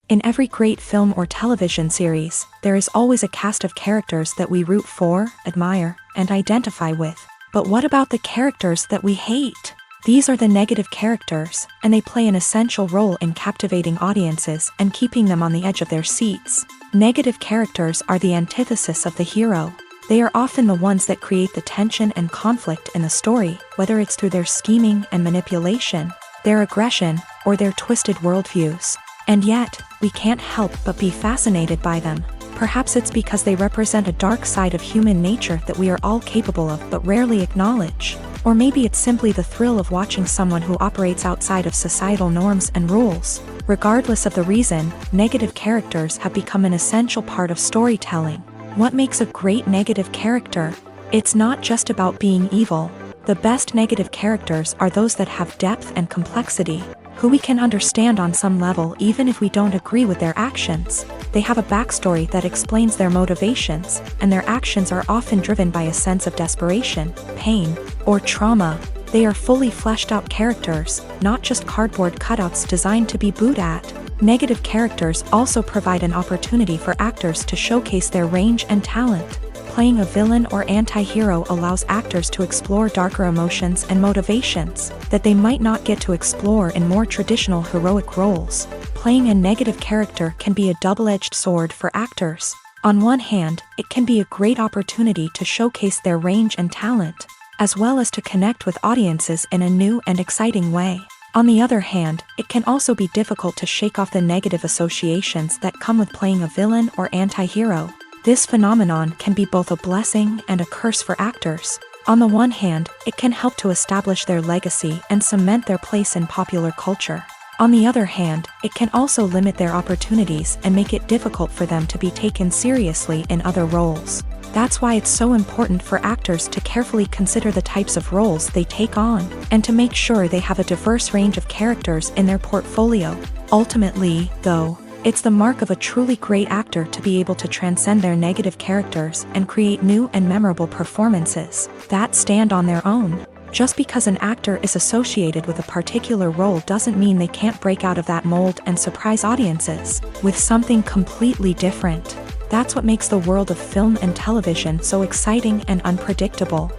In every great film or television series, there is always a cast of characters that we root for, admire, and identify with. But what about the characters that we hate? These are the negative characters, and they play an essential role in captivating audiences and keeping them on the edge of their seats. Negative characters are the antithesis of the hero. They are often the ones that create the tension and conflict in the story, whether it's through their scheming and manipulation, their aggression, or their twisted worldviews. And yet, we can't help but be fascinated by them. Perhaps it's because they represent a dark side of human nature that we are all capable of but rarely acknowledge. Or maybe it's simply the thrill of watching someone who operates outside of societal norms and rules. Regardless of the reason, negative characters have become an essential part of storytelling. What makes a great negative character? It's not just about being evil. The best negative characters are those that have depth and complexity, who we can understand on some level even if we don't agree with their actions. They have a backstory that explains their motivations, and their actions are often driven by a sense of desperation, pain, or trauma. They are fully fleshed out characters, not just cardboard cutouts designed to be booed at. Negative characters also provide an opportunity for actors to showcase their range and talent. Playing a villain or anti-hero allows actors to explore darker emotions and motivations that they might not get to explore in more traditional heroic roles. Playing a negative character can be a double-edged sword for actors. On one hand, it can be a great opportunity to showcase their range and talent, as well as to connect with audiences in a new and exciting way. On the other hand, it can also be difficult to shake off the negative associations that come with playing a villain or anti-hero. This phenomenon can be both a blessing and a curse for actors. On the one hand, it can help to establish their legacy and cement their place in popular culture. On the other hand, it can also limit their opportunities and make it difficult for them to be taken seriously in other roles. That's why it's so important for actors to carefully consider the types of roles they take on, and to make sure they have a diverse range of characters in their portfolio. Ultimately, though, It's the mark of a truly great actor to be able to transcend their negative characters and create new and memorable performances that stand on their own. Just because an actor is associated with a particular role doesn't mean they can't break out of that mold and surprise audiences with something completely different. That's what makes the world of film and television so exciting and unpredictable.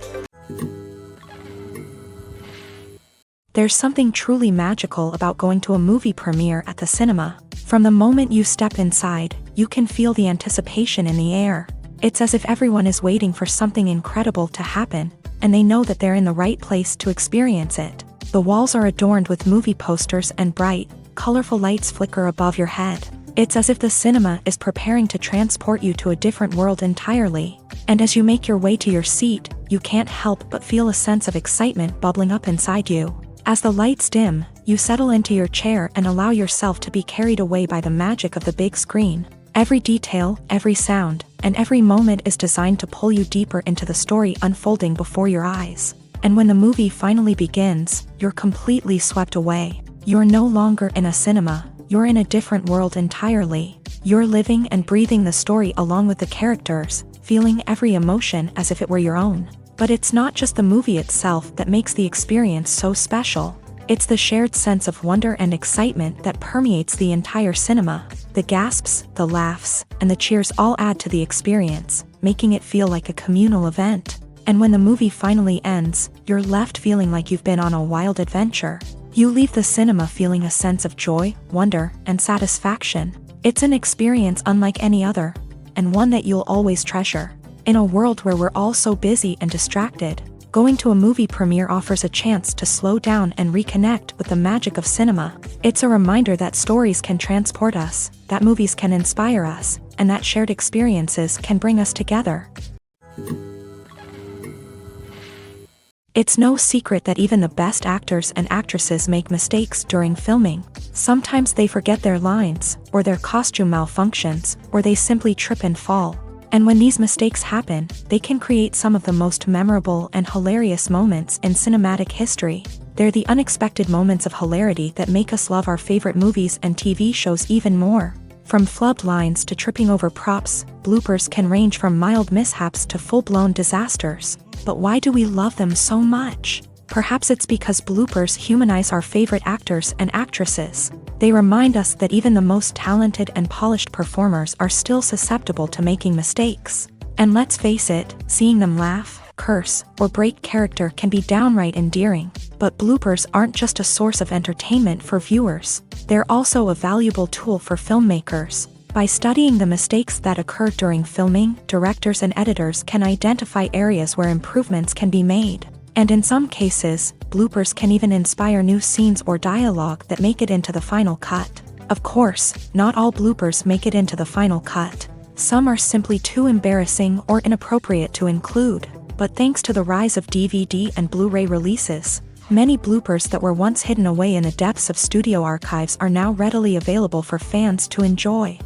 There's something truly magical about going to a movie premiere at the cinema. From the moment you step inside, you can feel the anticipation in the air. It's as if everyone is waiting for something incredible to happen, and they know that they're in the right place to experience it. The walls are adorned with movie posters and bright, colorful lights flicker above your head. It's as if the cinema is preparing to transport you to a different world entirely. And as you make your way to your seat, you can't help but feel a sense of excitement bubbling up inside you. As the lights dim, you settle into your chair and allow yourself to be carried away by the magic of the big screen. Every detail, every sound, and every moment is designed to pull you deeper into the story unfolding before your eyes. And when the movie finally begins, you're completely swept away. You're no longer in a cinema, you're in a different world entirely. You're living and breathing the story along with the characters, feeling every emotion as if it were your own. But it's not just the movie itself that makes the experience so special. It's the shared sense of wonder and excitement that permeates the entire cinema. The gasps, the laughs, and the cheers all add to the experience, making it feel like a communal event. And when the movie finally ends, you're left feeling like you've been on a wild adventure. You leave the cinema feeling a sense of joy, wonder, and satisfaction. It's an experience unlike any other, and one that you'll always treasure. In a world where we're all so busy and distracted, going to a movie premiere offers a chance to slow down and reconnect with the magic of cinema. It's a reminder that stories can transport us, that movies can inspire us, and that shared experiences can bring us together. It's no secret that even the best actors and actresses make mistakes during filming. Sometimes they forget their lines, or their costume malfunctions, or they simply trip and fall. And when these mistakes happen, they can create some of the most memorable and hilarious moments in cinematic history. They're the unexpected moments of hilarity that make us love our favorite movies and TV shows even more. From flubbed lines to tripping over props, bloopers can range from mild mishaps to full-blown disasters. But why do we love them so much? Perhaps it's because bloopers humanize our favorite actors and actresses. They remind us that even the most talented and polished performers are still susceptible to making mistakes. And let's face it, seeing them laugh, curse, or break character can be downright endearing. But bloopers aren't just a source of entertainment for viewers. They're also a valuable tool for filmmakers. By studying the mistakes that occur during filming, directors and editors can identify areas where improvements can be made. And in some cases, bloopers can even inspire new scenes or dialogue that make it into the final cut. Of course, not all bloopers make it into the final cut. Some are simply too embarrassing or inappropriate to include. But thanks to the rise of DVD and Blu-ray releases, many bloopers that were once hidden away in the depths of studio archives are now readily available for fans to enjoy.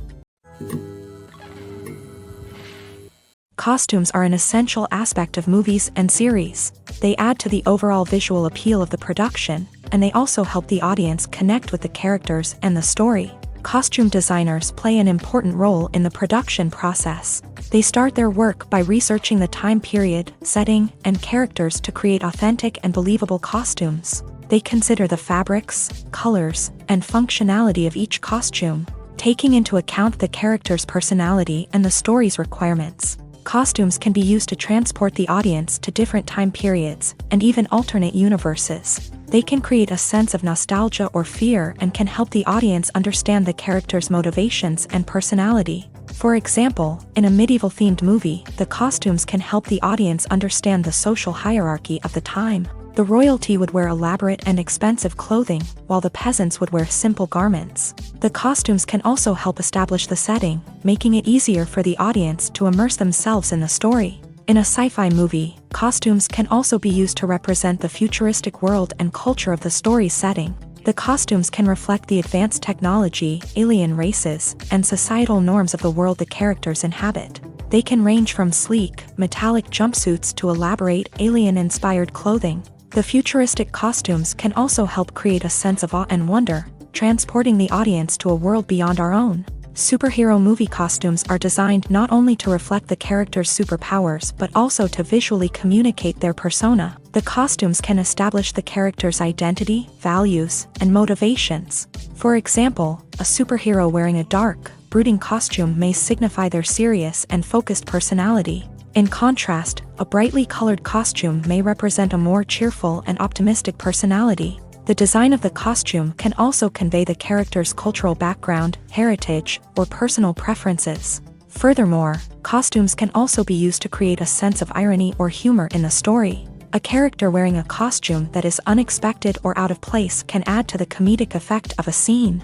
Costumes are an essential aspect of movies and series. They add to the overall visual appeal of the production, and they also help the audience connect with the characters and the story. Costume designers play an important role in the production process. They start their work by researching the time period, setting, and characters to create authentic and believable costumes. They consider the fabrics, colors, and functionality of each costume, taking into account the character's personality and the story's requirements. Costumes can be used to transport the audience to different time periods, and even alternate universes. They can create a sense of nostalgia or fear and can help the audience understand the character's motivations and personality. For example, in a medieval-themed movie, the costumes can help the audience understand the social hierarchy of the time. The royalty would wear elaborate and expensive clothing, while the peasants would wear simple garments. The costumes can also help establish the setting, making it easier for the audience to immerse themselves in the story. In a sci-fi movie, costumes can also be used to represent the futuristic world and culture of the story's setting. The costumes can reflect the advanced technology, alien races, and societal norms of the world the characters inhabit. They can range from sleek, metallic jumpsuits to elaborate, alien-inspired clothing. The futuristic costumes can also help create a sense of awe and wonder, transporting the audience to a world beyond our own. Superhero movie costumes are designed not only to reflect the character's superpowers but also to visually communicate their persona. The costumes can establish the character's identity, values, and motivations. For example, a superhero wearing a dark, brooding costume may signify their serious and focused personality. In contrast, a brightly colored costume may represent a more cheerful and optimistic personality. The design of the costume can also convey the character's cultural background, heritage, or personal preferences. Furthermore, costumes can also be used to create a sense of irony or humor in the story. A character wearing a costume that is unexpected or out of place can add to the comedic effect of a scene.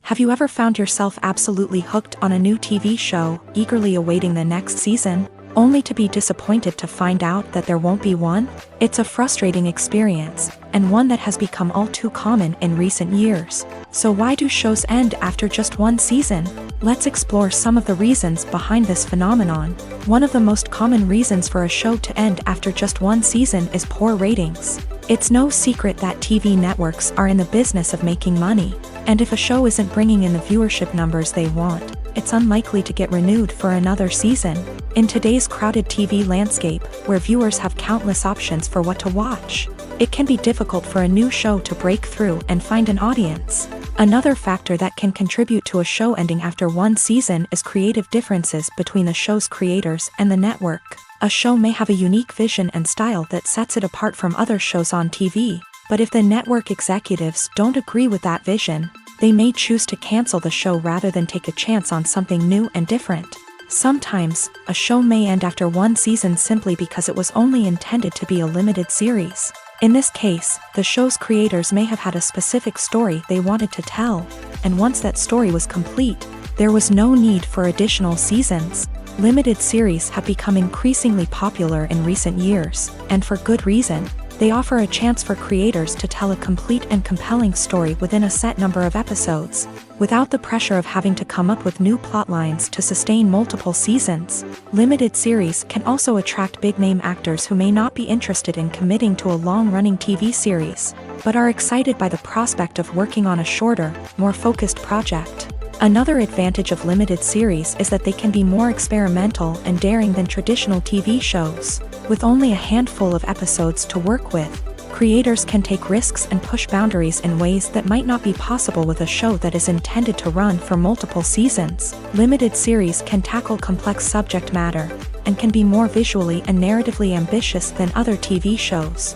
Have you ever found yourself absolutely hooked on a new TV show, eagerly awaiting the next season, only to be disappointed to find out that there won't be one? It's a frustrating experience, and one that has become all too common in recent years. So why do shows end after just one season? Let's explore some of the reasons behind this phenomenon. One of the most common reasons for a show to end after just one season is poor ratings. It's no secret that TV networks are in the business of making money, and if a show isn't bringing in the viewership numbers they want, it's unlikely to get renewed for another season. In today's crowded TV landscape, where viewers have countless options for what to watch, it can be difficult for a new show to break through and find an audience. Another factor that can contribute to a show ending after one season is creative differences between the show's creators and the network. A show may have a unique vision and style that sets it apart from other shows on TV, but if the network executives don't agree with that vision, they may choose to cancel the show rather than take a chance on something new and different. Sometimes, a show may end after one season simply because it was only intended to be a limited series. In this case, the show's creators may have had a specific story they wanted to tell, and once that story was complete, there was no need for additional seasons. Limited series have become increasingly popular in recent years, and for good reason. They offer a chance for creators to tell a complete and compelling story within a set number of episodes, without the pressure of having to come up with new plotlines to sustain multiple seasons. Limited series can also attract big-name actors who may not be interested in committing to a long-running TV series, but are excited by the prospect of working on a shorter, more focused project. Another advantage of limited series is that they can be more experimental and daring than traditional TV shows. With only a handful of episodes to work with, creators can take risks and push boundaries in ways that might not be possible with a show that is intended to run for multiple seasons. Limited series can tackle complex subject matter, and can be more visually and narratively ambitious than other TV shows.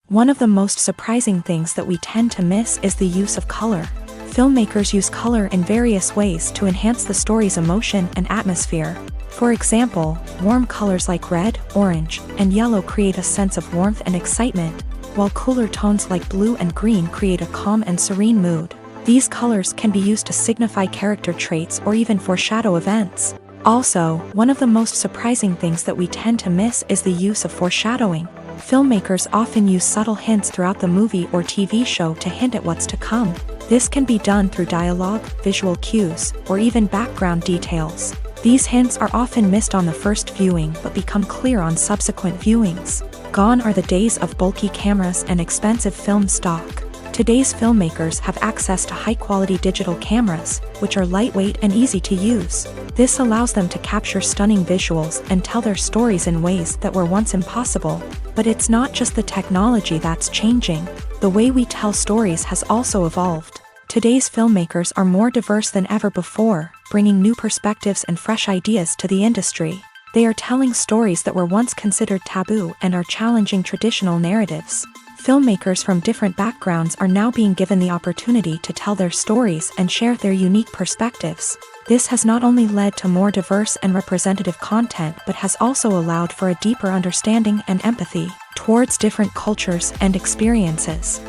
One of the most surprising things that we tend to miss is the use of color. Filmmakers use color in various ways to enhance the story's emotion and atmosphere. For example, warm colors like red, orange, and yellow create a sense of warmth and excitement, while cooler tones like blue and green create a calm and serene mood. These colors can be used to signify character traits or even foreshadow events. Also, one of the most surprising things that we tend to miss is the use of foreshadowing. Filmmakers often use subtle hints throughout the movie or TV show to hint at what's to come. This can be done through dialogue, visual cues, or even background details. These hints are often missed on the first viewing but become clear on subsequent viewings. Gone are the days of bulky cameras and expensive film stock. Today's filmmakers have access to high-quality digital cameras, which are lightweight and easy to use. This allows them to capture stunning visuals and tell their stories in ways that were once impossible. But it's not just the technology that's changing. The way we tell stories has also evolved. Today's filmmakers are more diverse than ever before, bringing new perspectives and fresh ideas to the industry. They are telling stories that were once considered taboo and are challenging traditional narratives. Filmmakers from different backgrounds are now being given the opportunity to tell their stories and share their unique perspectives. This has not only led to more diverse and representative content but has also allowed for a deeper understanding and empathy towards different cultures and experiences.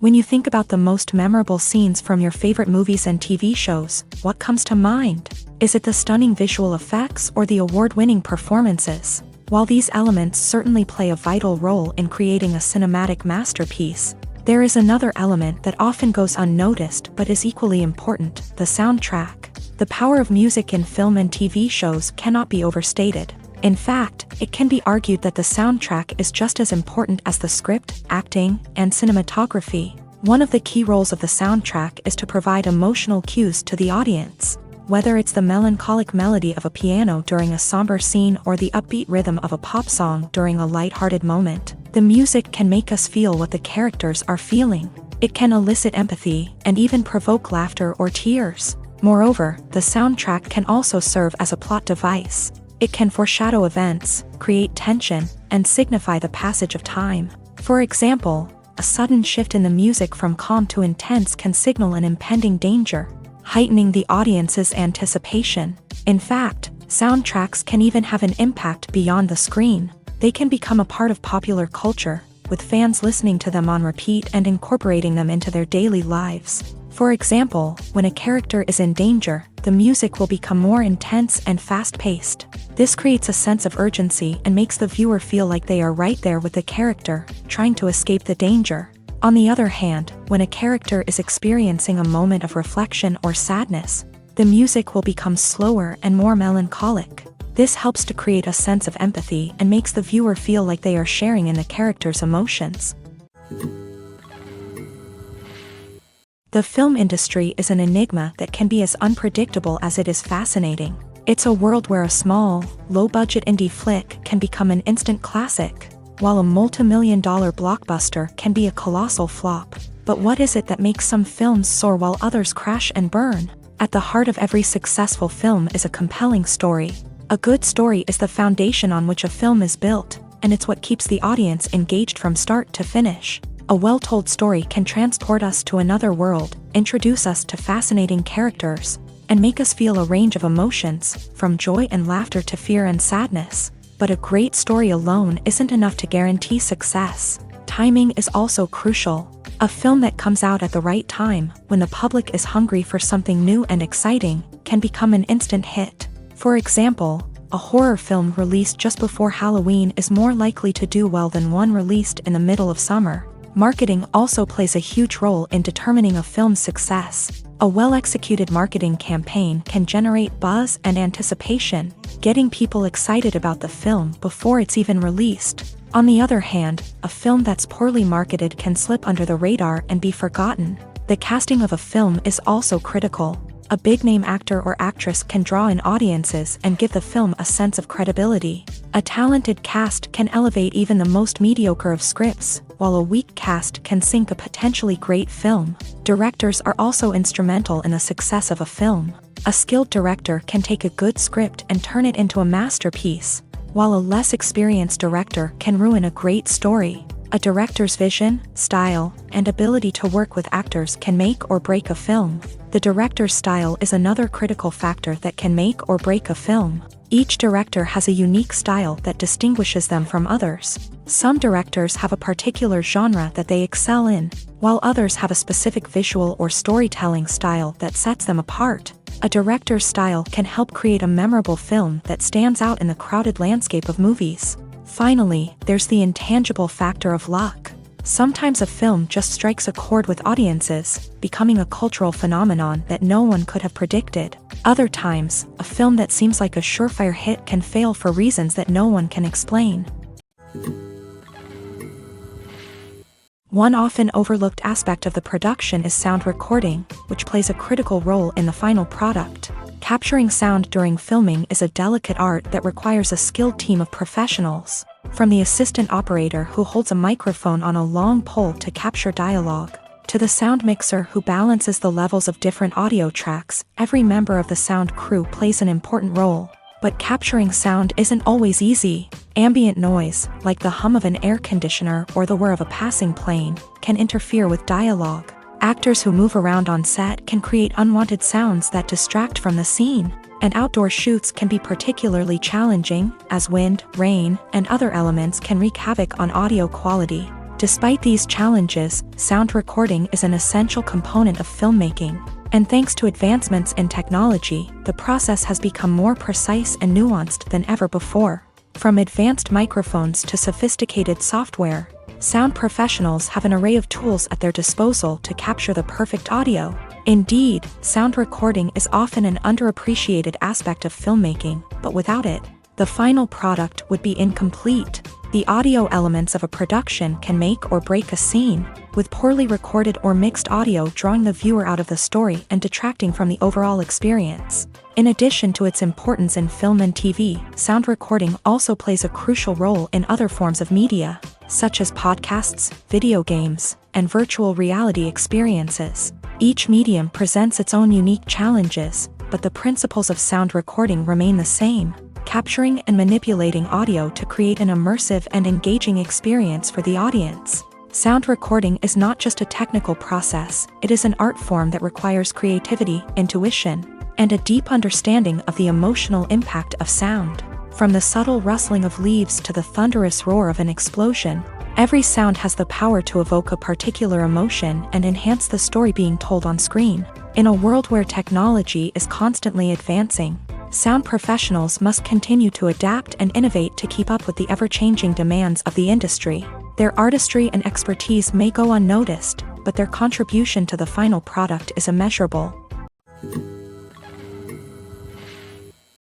When you think about the most memorable scenes from your favorite movies and TV shows, what comes to mind? Is it the stunning visual effects or the award-winning performances? While these elements certainly play a vital role in creating a cinematic masterpiece, there is another element that often goes unnoticed but is equally important: the soundtrack. The power of music in film and TV shows cannot be overstated. In fact, it can be argued that the soundtrack is just as important as the script, acting, and cinematography. One of the key roles of the soundtrack is to provide emotional cues to the audience. Whether it's the melancholic melody of a piano during a somber scene or the upbeat rhythm of a pop song during a light-hearted moment, the music can make us feel what the characters are feeling. It can elicit empathy and even provoke laughter or tears. Moreover, the soundtrack can also serve as a plot device. It can foreshadow events, create tension, and signify the passage of time. For example, a sudden shift in the music from calm to intense can signal an impending danger, heightening the audience's anticipation. In fact, soundtracks can even have an impact beyond the screen. They can become a part of popular culture, with fans listening to them on repeat and incorporating them into their daily lives. For example, when a character is in danger, the music will become more intense and fast-paced. This creates a sense of urgency and makes the viewer feel like they are right there with the character, trying to escape the danger. On the other hand, when a character is experiencing a moment of reflection or sadness, the music will become slower and more melancholic. This helps to create a sense of empathy and makes the viewer feel like they are sharing in the character's emotions. The film industry is an enigma that can be as unpredictable as it is fascinating. It's a world where a small, low-budget indie flick can become an instant classic, while a multi-million-dollar blockbuster can be a colossal flop. But what is it that makes some films soar while others crash and burn? At the heart of every successful film is a compelling story. A good story is the foundation on which a film is built, and it's what keeps the audience engaged from start to finish. A well-told story can transport us to another world, introduce us to fascinating characters, and make us feel a range of emotions, from joy and laughter to fear and sadness. But a great story alone isn't enough to guarantee success. Timing is also crucial. A film that comes out at the right time, when the public is hungry for something new and exciting, can become an instant hit. For example, a horror film released just before Halloween is more likely to do well than one released in the middle of summer. Marketing also plays a huge role in determining a film's success. A well-executed marketing campaign can generate buzz and anticipation, getting people excited about the film before it's even released. On the other hand, a film that's poorly marketed can slip under the radar and be forgotten. The casting of a film is also critical. A big-name actor or actress can draw in audiences and give the film a sense of credibility. A talented cast can elevate even the most mediocre of scripts, while a weak cast can sink a potentially great film. Directors are also instrumental in the success of a film. A skilled director can take a good script and turn it into a masterpiece, while a less experienced director can ruin a great story. A director's vision, style, and ability to work with actors can make or break a film. The director's style is another critical factor that can make or break a film. Each director has a unique style that distinguishes them from others. Some directors have a particular genre that they excel in, while others have a specific visual or storytelling style that sets them apart. A director's style can help create a memorable film that stands out in the crowded landscape of movies. Finally, there's the intangible factor of luck. Sometimes a film just strikes a chord with audiences, becoming a cultural phenomenon that no one could have predicted. Other times, a film that seems like a surefire hit can fail for reasons that no one can explain. One often overlooked aspect of the production is sound recording, which plays a critical role in the final product. Capturing sound during filming is a delicate art that requires a skilled team of professionals. From the assistant operator who holds a microphone on a long pole to capture dialogue, to the sound mixer who balances the levels of different audio tracks, every member of the sound crew plays an important role. But capturing sound isn't always easy. Ambient noise, like the hum of an air conditioner or the whir of a passing plane, can interfere with dialogue. Actors who move around on set can create unwanted sounds that distract from the scene, and outdoor shoots can be particularly challenging, as wind, rain, and other elements can wreak havoc on audio quality. Despite these challenges, sound recording is an essential component of filmmaking, and thanks to advancements in technology, the process has become more precise and nuanced than ever before. From advanced microphones to sophisticated software, sound professionals have an array of tools at their disposal to capture the perfect audio. Indeed, sound recording is often an underappreciated aspect of filmmaking, but without it, the final product would be incomplete. The audio elements of a production can make or break a scene, with poorly recorded or mixed audio drawing the viewer out of the story and detracting from the overall experience. In addition to its importance in film and TV, sound recording also plays a crucial role in other forms of media, such as podcasts, video games, and virtual reality experiences. Each medium presents its own unique challenges, but the principles of sound recording remain the same: capturing and manipulating audio to create an immersive and engaging experience for the audience. Sound recording is not just a technical process, it is an art form that requires creativity, intuition, and a deep understanding of the emotional impact of sound. From the subtle rustling of leaves to the thunderous roar of an explosion, every sound has the power to evoke a particular emotion and enhance the story being told on screen. In a world where technology is constantly advancing, sound professionals must continue to adapt and innovate to keep up with the ever-changing demands of the industry. Their artistry and expertise may go unnoticed, but their contribution to the final product is immeasurable.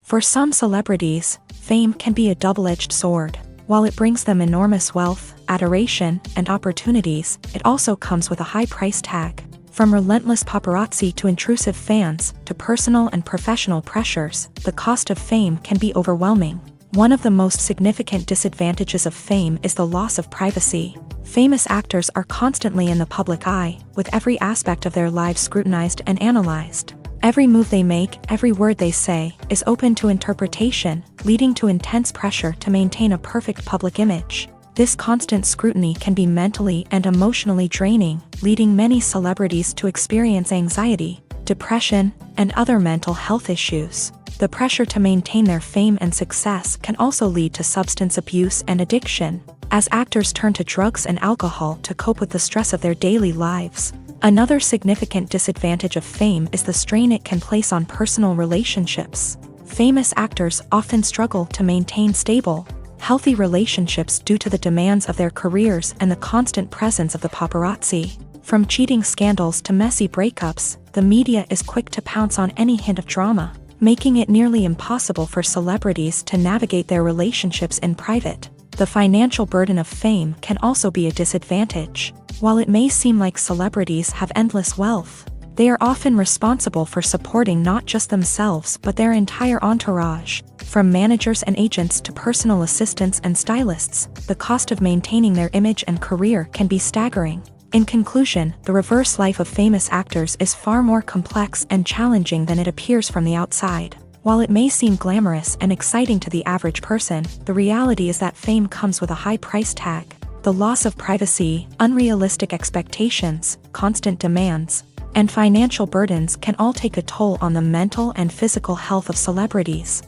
For some celebrities, fame can be a double-edged sword. While it brings them enormous wealth, adoration, and opportunities, it also comes with a high price tag. From relentless paparazzi to intrusive fans, to personal and professional pressures, the cost of fame can be overwhelming. One of the most significant disadvantages of fame is the loss of privacy. Famous actors are constantly in the public eye, with every aspect of their lives scrutinized and analyzed. Every move they make, every word they say, is open to interpretation, leading to intense pressure to maintain a perfect public image. This constant scrutiny can be mentally and emotionally draining, leading many celebrities to experience anxiety, depression, and other mental health issues. The pressure to maintain their fame and success can also lead to substance abuse and addiction, as actors turn to drugs and alcohol to cope with the stress of their daily lives. Another significant disadvantage of fame is the strain it can place on personal relationships. Famous actors often struggle to maintain stable, healthy relationships due to the demands of their careers and the constant presence of the paparazzi. From cheating scandals to messy breakups, the media is quick to pounce on any hint of drama, making it nearly impossible for celebrities to navigate their relationships in private. The financial burden of fame can also be a disadvantage. While it may seem like celebrities have endless wealth, they are often responsible for supporting not just themselves but their entire entourage. From managers and agents to personal assistants and stylists, the cost of maintaining their image and career can be staggering. In conclusion, the reverse life of famous actors is far more complex and challenging than it appears from the outside. While it may seem glamorous and exciting to the average person, the reality is that fame comes with a high price tag. The loss of privacy, unrealistic expectations, constant demands, and financial burdens can all take a toll on the mental and physical health of celebrities.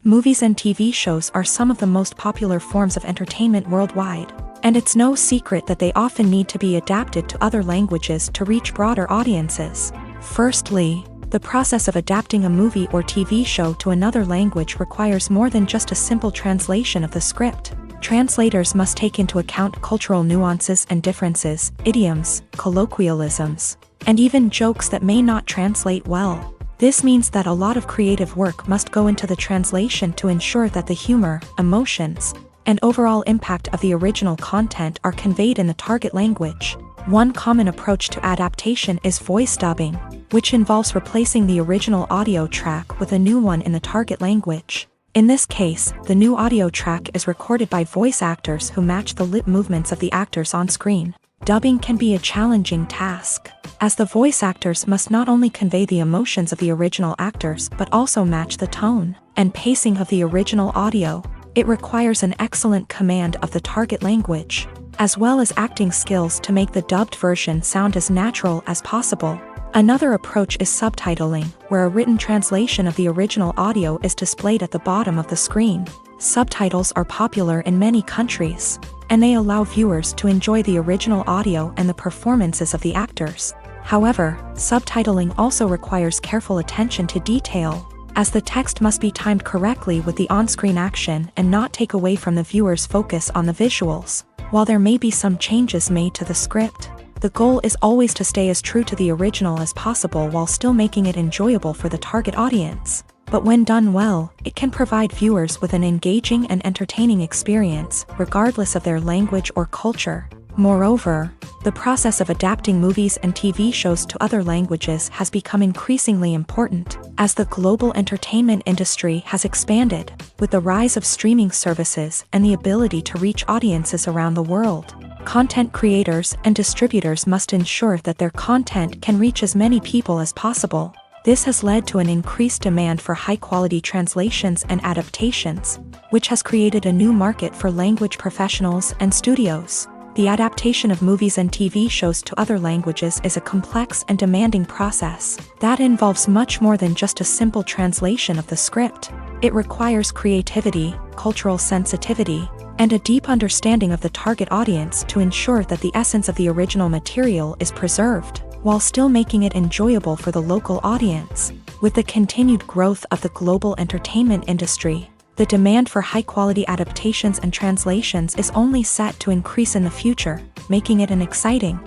Movies and TV shows are some of the most popular forms of entertainment worldwide, and it's no secret that they often need to be adapted to other languages to reach broader audiences. Firstly, the process of adapting a movie or TV show to another language requires more than just a simple translation of the script. Translators must take into account cultural nuances and differences, idioms, colloquialisms, and even jokes that may not translate well. This means that a lot of creative work must go into the translation to ensure that the humor, emotions, and overall impact of the original content are conveyed in the target language. One common approach to adaptation is voice dubbing, which involves replacing the original audio track with a new one in the target language. In this case, the new audio track is recorded by voice actors who match the lip movements of the actors on screen. Dubbing can be a challenging task, as the voice actors must not only convey the emotions of the original actors but also match the tone and pacing of the original audio. It requires an excellent command of the target language, as well as acting skills to make the dubbed version sound as natural as possible. Another approach is subtitling, where a written translation of the original audio is displayed at the bottom of the screen. Subtitles are popular in many countries, and they allow viewers to enjoy the original audio and the performances of the actors. However, subtitling also requires careful attention to detail, as the text must be timed correctly with the on-screen action and not take away from the viewer's focus on the visuals. While there may be some changes made to the script, The goal is always to stay as true to the original as possible while still making it enjoyable for the target audience. But when done well, it can provide viewers with an engaging and entertaining experience, regardless of their language or culture. Moreover, the process of adapting movies and TV shows to other languages has become increasingly important as the global entertainment industry has expanded, with the rise of streaming services and the ability to reach audiences around the world. Content creators and distributors must ensure that their content can reach as many people as possible. This has led to an increased demand for high-quality translations and adaptations, which has created a new market for language professionals and studios. The adaptation of movies and TV shows to other languages is a complex and demanding process that involves much more than just a simple translation of the script. It requires creativity, cultural sensitivity, and a deep understanding of the target audience to ensure that the essence of the original material is preserved, while still making it enjoyable for the local audience. With the continued growth of the global entertainment industry, the demand for high-quality adaptations and translations is only set to increase in the future, making it an exciting.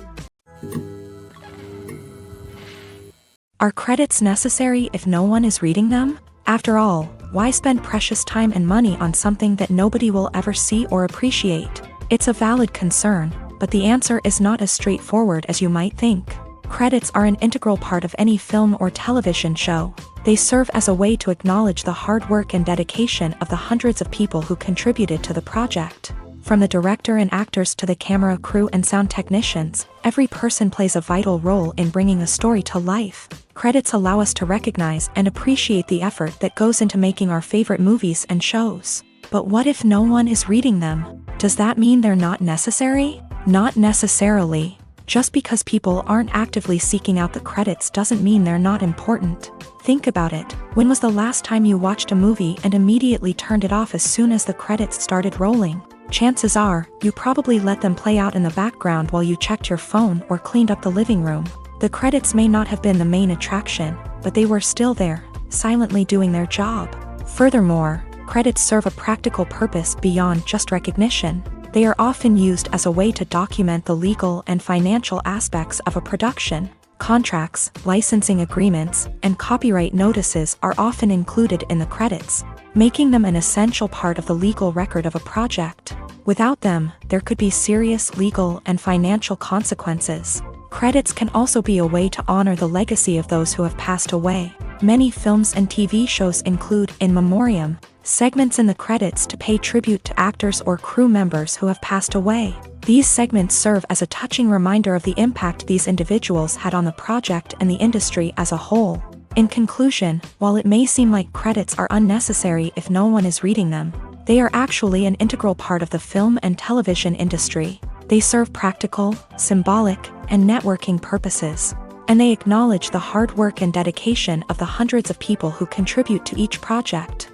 Are credits necessary if no one is reading them? After all, why spend precious time and money on something that nobody will ever see or appreciate? It's a valid concern, but the answer is not as straightforward as you might think. Credits are an integral part of any film or television show. They serve as a way to acknowledge the hard work and dedication of the hundreds of people who contributed to the project. From the director and actors to the camera crew and sound technicians, every person plays a vital role in bringing a story to life. Credits allow us to recognize and appreciate the effort that goes into making our favorite movies and shows. But what if no one is reading them? Does that mean they're not necessary? Not necessarily. Just because people aren't actively seeking out the credits doesn't mean they're not important. Think about it. When was the last time you watched a movie and immediately turned it off as soon as the credits started rolling? Chances are, you probably let them play out in the background while you checked your phone or cleaned up the living room. The credits may not have been the main attraction, but they were still there, silently doing their job. Furthermore, credits serve a practical purpose beyond just recognition. They are often used as a way to document the legal and financial aspects of a production. Contracts, licensing agreements, and copyright notices are often included in the credits, making them an essential part of the legal record of a project. Without them, there could be serious legal and financial consequences. Credits can also be a way to honor the legacy of those who have passed away. Many films and TV shows include in memoriam segments in the credits to pay tribute to actors or crew members who have passed away. These segments serve as a touching reminder of the impact these individuals had on the project and the industry as a whole. In conclusion, while it may seem like credits are unnecessary if no one is reading them, they are actually an integral part of the film and television industry. They serve practical, symbolic, and networking purposes, and they acknowledge the hard work and dedication of the hundreds of people who contribute to each project.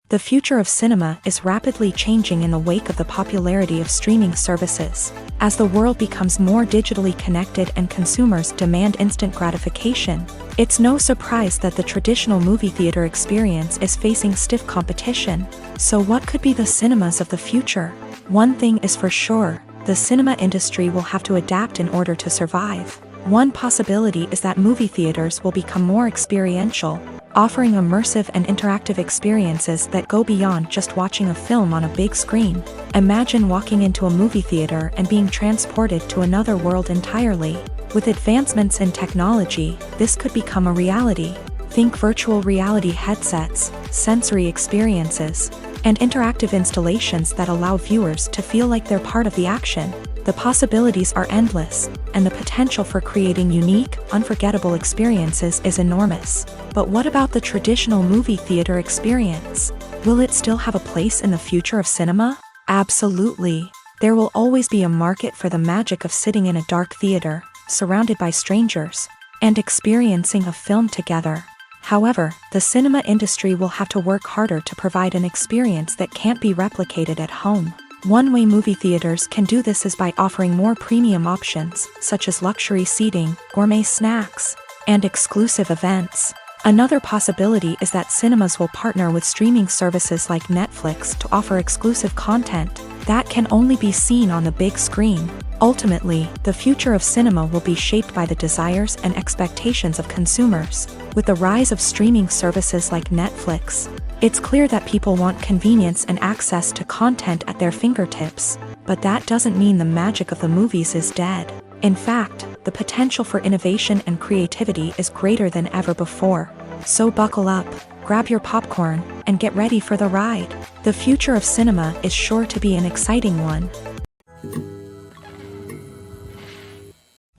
The future of cinema is rapidly changing in the wake of the popularity of streaming services. As the world becomes more digitally connected and consumers demand instant gratification, it's no surprise that the traditional movie theater experience is facing stiff competition. So what could be the cinemas of the future? One thing is for sure, the cinema industry will have to adapt in order to survive. One possibility is that movie theaters will become more experiential, offering immersive and interactive experiences that go beyond just watching a film on a big screen. Imagine walking into a movie theater and being transported to another world entirely. With advancements in technology, this could become a reality. Think virtual reality headsets, sensory experiences, and interactive installations that allow viewers to feel like they're part of the action. The possibilities are endless, and the potential for creating unique, unforgettable experiences is enormous. But what about the traditional movie theater experience? Will it still have a place in the future of cinema? Absolutely. There will always be a market for the magic of sitting in a dark theater, surrounded by strangers, and experiencing a film together. However, the cinema industry will have to work harder to provide an experience that can't be replicated at home. One way movie theaters can do this is by offering more premium options, such as luxury seating, gourmet snacks, and exclusive events. Another possibility is that cinemas will partner with streaming services like Netflix to offer exclusive content, that can only be seen on the big screen. Ultimately, the future of cinema will be shaped by the desires and expectations of consumers. With the rise of streaming services like Netflix, it's clear that people want convenience and access to content at their fingertips. But that doesn't mean the magic of the movies is dead. In fact, the potential for innovation and creativity is greater than ever before. So buckle up, grab your popcorn, and get ready for the ride. The future of cinema is sure to be an exciting one.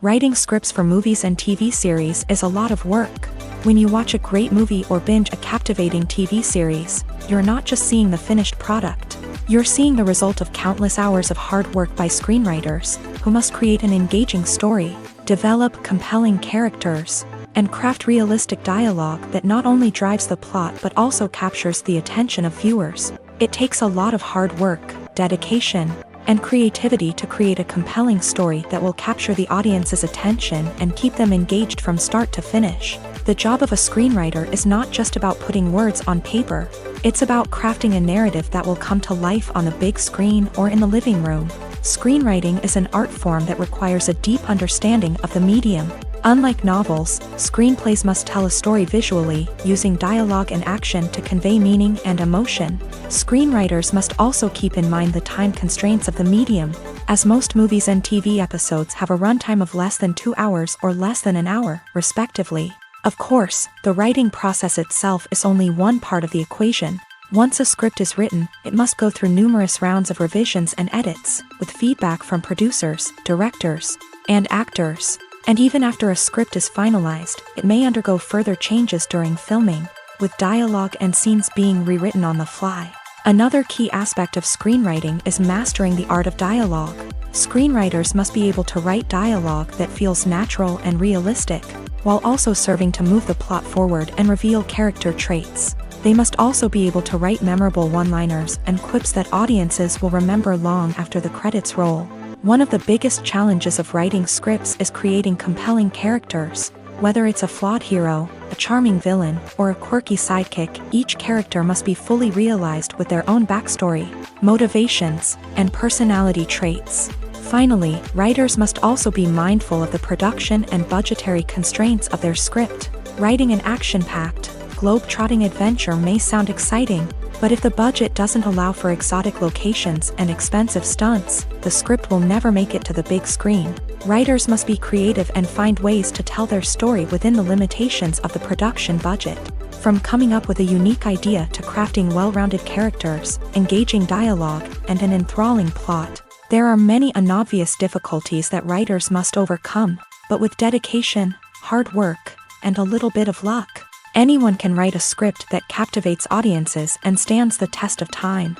Writing scripts for movies and TV series is a lot of work. When you watch a great movie or binge a captivating TV series, you're not just seeing the finished product. You're seeing the result of countless hours of hard work by screenwriters, who must create an engaging story, develop compelling characters, and craft realistic dialogue that not only drives the plot but also captures the attention of viewers. It takes a lot of hard work, dedication, and creativity to create a compelling story that will capture the audience's attention and keep them engaged from start to finish. The job of a screenwriter is not just about putting words on paper, it's about crafting a narrative that will come to life on the big screen or in the living room. Screenwriting is an art form that requires a deep understanding of the medium. Unlike novels, screenplays must tell a story visually, using dialogue and action to convey meaning and emotion. Screenwriters must also keep in mind the time constraints of the medium, as most movies and TV episodes have a runtime of less than 2 hours or less than an hour, respectively. Of course, the writing process itself is only one part of the equation. Once a script is written, it must go through numerous rounds of revisions and edits, with feedback from producers, directors, and actors. And even after a script is finalized, it may undergo further changes during filming, with dialogue and scenes being rewritten on the fly. Another key aspect of screenwriting is mastering the art of dialogue. Screenwriters must be able to write dialogue that feels natural and realistic, while also serving to move the plot forward and reveal character traits. They must also be able to write memorable one-liners and quips that audiences will remember long after the credits roll. One of the biggest challenges of writing scripts is creating compelling characters. Whether it's a flawed hero, a charming villain, or a quirky sidekick, each character must be fully realized with their own backstory, motivations, and personality traits. Finally, writers must also be mindful of the production and budgetary constraints of their script. Writing an action-packed, globe-trotting adventure may sound exciting, but if the budget doesn't allow for exotic locations and expensive stunts, the script will never make it to the big screen. Writers must be creative and find ways to tell their story within the limitations of the production budget. From coming up with a unique idea to crafting well-rounded characters, engaging dialogue, and an enthralling plot, there are many unobvious difficulties that writers must overcome. But with dedication, hard work, and a little bit of luck, anyone can write a script that captivates audiences and stands the test of time.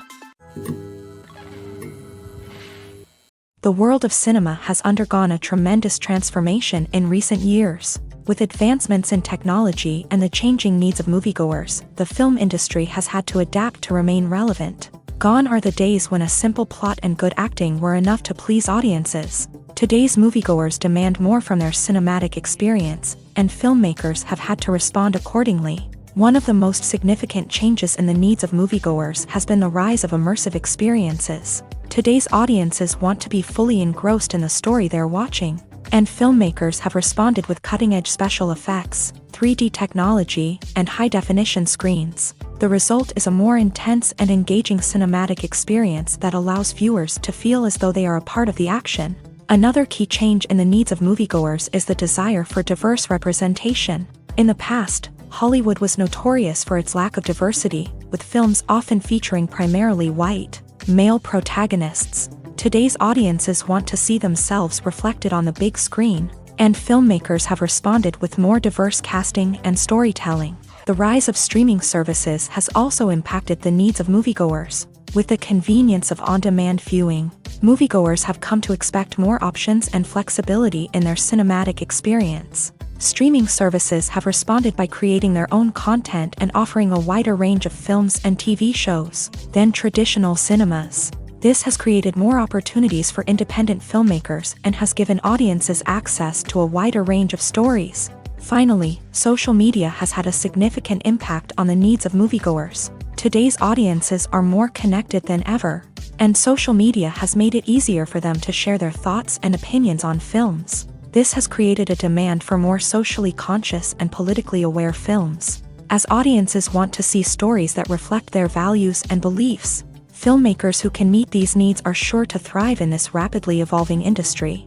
The world of cinema has undergone a tremendous transformation in recent years. With advancements in technology and the changing needs of moviegoers, the film industry has had to adapt to remain relevant. Gone are the days when a simple plot and good acting were enough to please audiences. Today's moviegoers demand more from their cinematic experience, and filmmakers have had to respond accordingly. One of the most significant changes in the needs of moviegoers has been the rise of immersive experiences. Today's audiences want to be fully engrossed in the story they're watching, and filmmakers have responded with cutting-edge special effects, 3D technology, and high-definition screens. The result is a more intense and engaging cinematic experience that allows viewers to feel as though they are a part of the action. Another key change in the needs of moviegoers is the desire for diverse representation. In the past, Hollywood was notorious for its lack of diversity, with films often featuring primarily white, male protagonists. Today's audiences want to see themselves reflected on the big screen, and filmmakers have responded with more diverse casting and storytelling. The rise of streaming services has also impacted the needs of moviegoers. With the convenience of on-demand viewing, moviegoers have come to expect more options and flexibility in their cinematic experience. Streaming services have responded by creating their own content and offering a wider range of films and TV shows than traditional cinemas. This has created more opportunities for independent filmmakers and has given audiences access to a wider range of stories. Finally, social media has had a significant impact on the needs of moviegoers. Today's audiences are more connected than ever. And social media has made it easier for them to share their thoughts and opinions on films. This has created a demand for more socially conscious and politically aware films. As audiences want to see stories that reflect their values and beliefs, filmmakers who can meet these needs are sure to thrive in this rapidly evolving industry.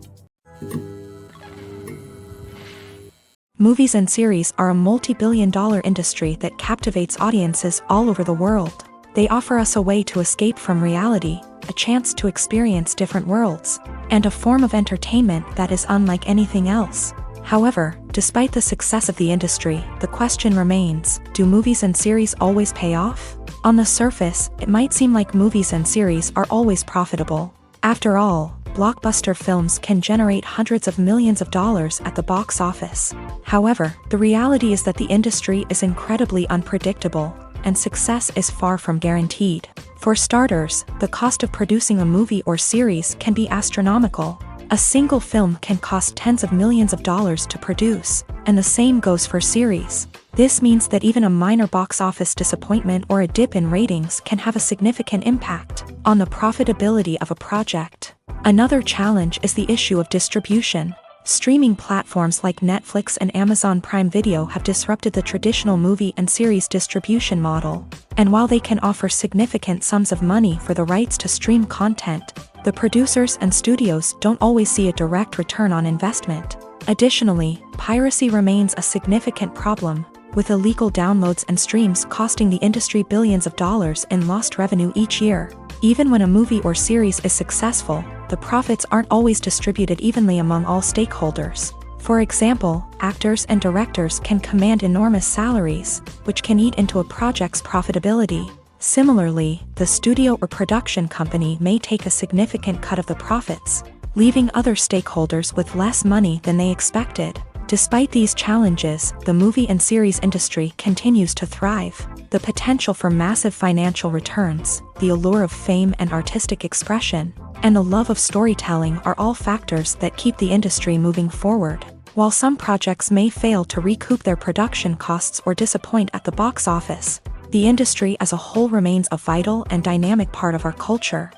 Movies and series are a multi-billion-dollar industry that captivates audiences all over the world. They offer us a way to escape from reality, a chance to experience different worlds, and a form of entertainment that is unlike anything else. However, despite the success of the industry, the question remains, do movies and series always pay off? On the surface, it might seem like movies and series are always profitable. After all, blockbuster films can generate hundreds of millions of dollars at the box office. However, the reality is that the industry is incredibly unpredictable, and success is far from guaranteed. For starters, the cost of producing a movie or series can be astronomical. A single film can cost tens of millions of dollars to produce, and the same goes for series. This means that even a minor box office disappointment or a dip in ratings can have a significant impact on the profitability of a project. Another challenge is the issue of distribution. Streaming platforms like Netflix and Amazon Prime Video have disrupted the traditional movie and series distribution model. And while they can offer significant sums of money for the rights to stream content, the producers and studios don't always see a direct return on investment. Additionally, piracy remains a significant problem, with illegal downloads and streams costing the industry billions of dollars in lost revenue each year. Even when a movie or series is successful, the profits aren't always distributed evenly among all stakeholders. For example, actors and directors can command enormous salaries, which can eat into a project's profitability. Similarly, the studio or production company may take a significant cut of the profits, leaving other stakeholders with less money than they expected. Despite these challenges, the movie and series industry continues to thrive. The potential for massive financial returns, the allure of fame and artistic expression, and the love of storytelling are all factors that keep the industry moving forward. While some projects may fail to recoup their production costs or disappoint at the box office, the industry as a whole remains a vital and dynamic part of our culture.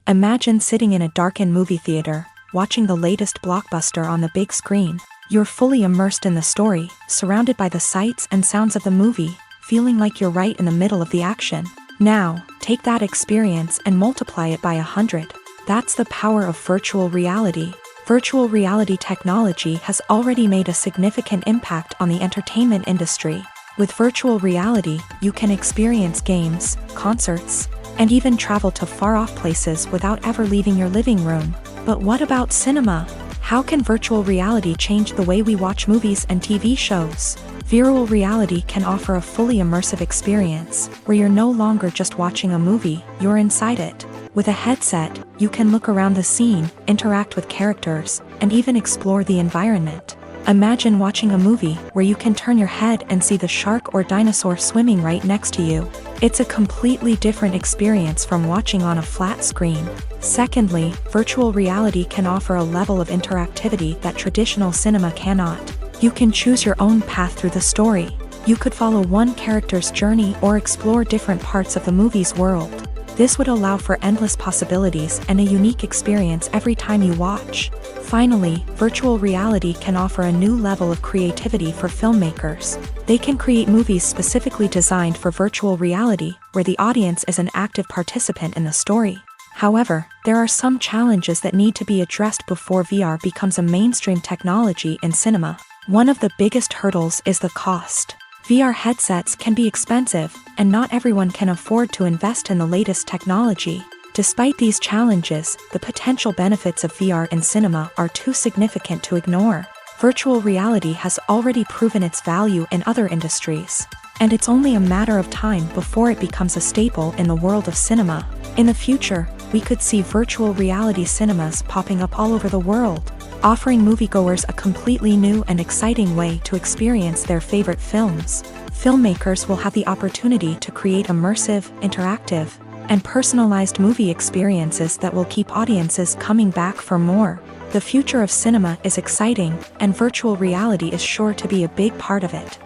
Imagine sitting in a darkened movie theater, watching the latest blockbuster on the big screen. You're fully immersed in the story, surrounded by the sights and sounds of the movie, feeling like you're right in the middle of the action. Now, take that experience and multiply it by 100. That's the power of virtual reality. Virtual reality technology has already made a significant impact on the entertainment industry. With virtual reality, you can experience games, concerts, and even travel to far-off places without ever leaving your living room. But what about cinema? How can virtual reality change the way we watch movies and TV shows? Virtual reality can offer a fully immersive experience, where you're no longer just watching a movie, you're inside it. With a headset, you can look around the scene, interact with characters, and even explore the environment. Imagine watching a movie where you can turn your head and see the shark or dinosaur swimming right next to you. It's a completely different experience from watching on a flat screen. Secondly, virtual reality can offer a level of interactivity that traditional cinema cannot. You can choose your own path through the story. You could follow one character's journey or explore different parts of the movie's world. This would allow for endless possibilities and a unique experience every time you watch. Finally, virtual reality can offer a new level of creativity for filmmakers. They can create movies specifically designed for virtual reality, where the audience is an active participant in the story. However, there are some challenges that need to be addressed before VR becomes a mainstream technology in cinema. One of the biggest hurdles is the cost. VR headsets can be expensive, and not everyone can afford to invest in the latest technology. Despite these challenges, the potential benefits of VR in cinema are too significant to ignore. Virtual reality has already proven its value in other industries, and it's only a matter of time before it becomes a staple in the world of cinema. In the future, we could see virtual reality cinemas popping up all over the world, offering moviegoers a completely new and exciting way to experience their favorite films. Filmmakers will have the opportunity to create immersive, interactive, and personalized movie experiences that will keep audiences coming back for more. The future of cinema is exciting, and virtual reality is sure to be a big part of it.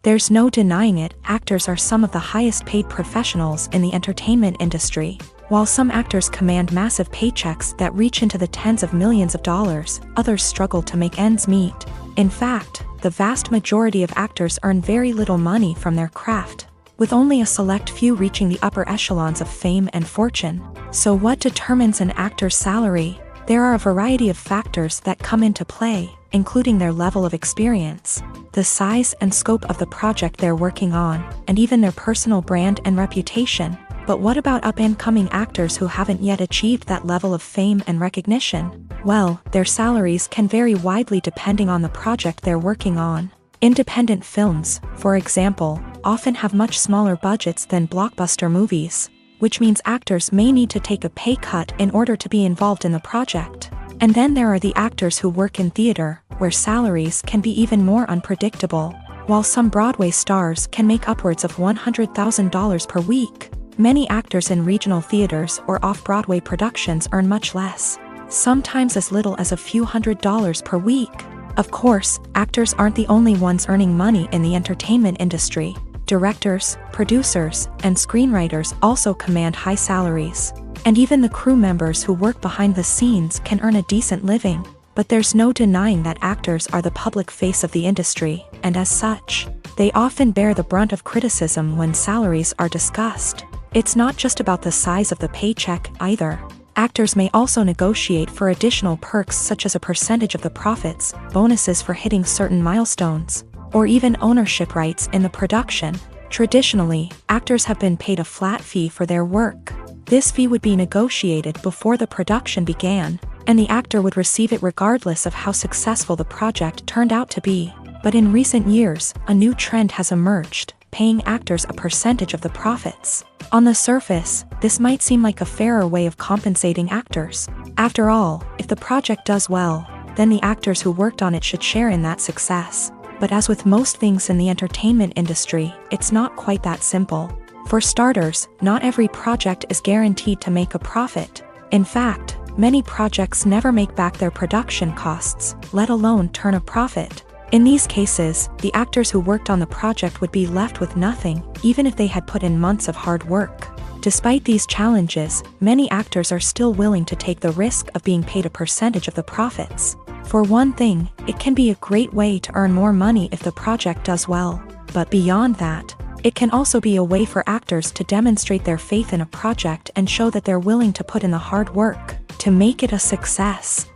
There's no denying it, actors are some of the highest paid professionals in the entertainment industry. While some actors command massive paychecks that reach into the tens of millions of dollars, others struggle to make ends meet. In fact, the vast majority of actors earn very little money from their craft, with only a select few reaching the upper echelons of fame and fortune. So what determines an actor's salary? There are a variety of factors that come into play, including their level of experience, the size and scope of the project they're working on, and even their personal brand and reputation. But what about up-and-coming actors who haven't yet achieved that level of fame and recognition? Well, their salaries can vary widely depending on the project they're working on. Independent films, for example, often have much smaller budgets than blockbuster movies, which means actors may need to take a pay cut in order to be involved in the project. And then there are the actors who work in theater, where salaries can be even more unpredictable. While some Broadway stars can make upwards of $100,000 per week, many actors in regional theaters or off-Broadway productions earn much less, sometimes as little as a few $100s per week. Of course, actors aren't the only ones earning money in the entertainment industry. Directors, producers, and screenwriters also command high salaries. And even the crew members who work behind the scenes can earn a decent living. But there's no denying that actors are the public face of the industry, and as such, they often bear the brunt of criticism when salaries are discussed. It's not just about the size of the paycheck, either. Actors may also negotiate for additional perks such as a percentage of the profits, bonuses for hitting certain milestones, or even ownership rights in the production. Traditionally, actors have been paid a flat fee for their work. This fee would be negotiated before the production began, and the actor would receive it regardless of how successful the project turned out to be. But in recent years, a new trend has emerged, paying actors a percentage of the profits. On the surface, this might seem like a fairer way of compensating actors. After all, if the project does well, then the actors who worked on it should share in that success. But as with most things in the entertainment industry, it's not quite that simple. For starters, not every project is guaranteed to make a profit. In fact, many projects never make back their production costs, let alone turn a profit. In these cases, the actors who worked on the project would be left with nothing, even if they had put in months of hard work. Despite these challenges, many actors are still willing to take the risk of being paid a percentage of the profits. For one thing, it can be a great way to earn more money if the project does well. But beyond that, it can also be a way for actors to demonstrate their faith in a project and show that they're willing to put in the hard work to make it a success.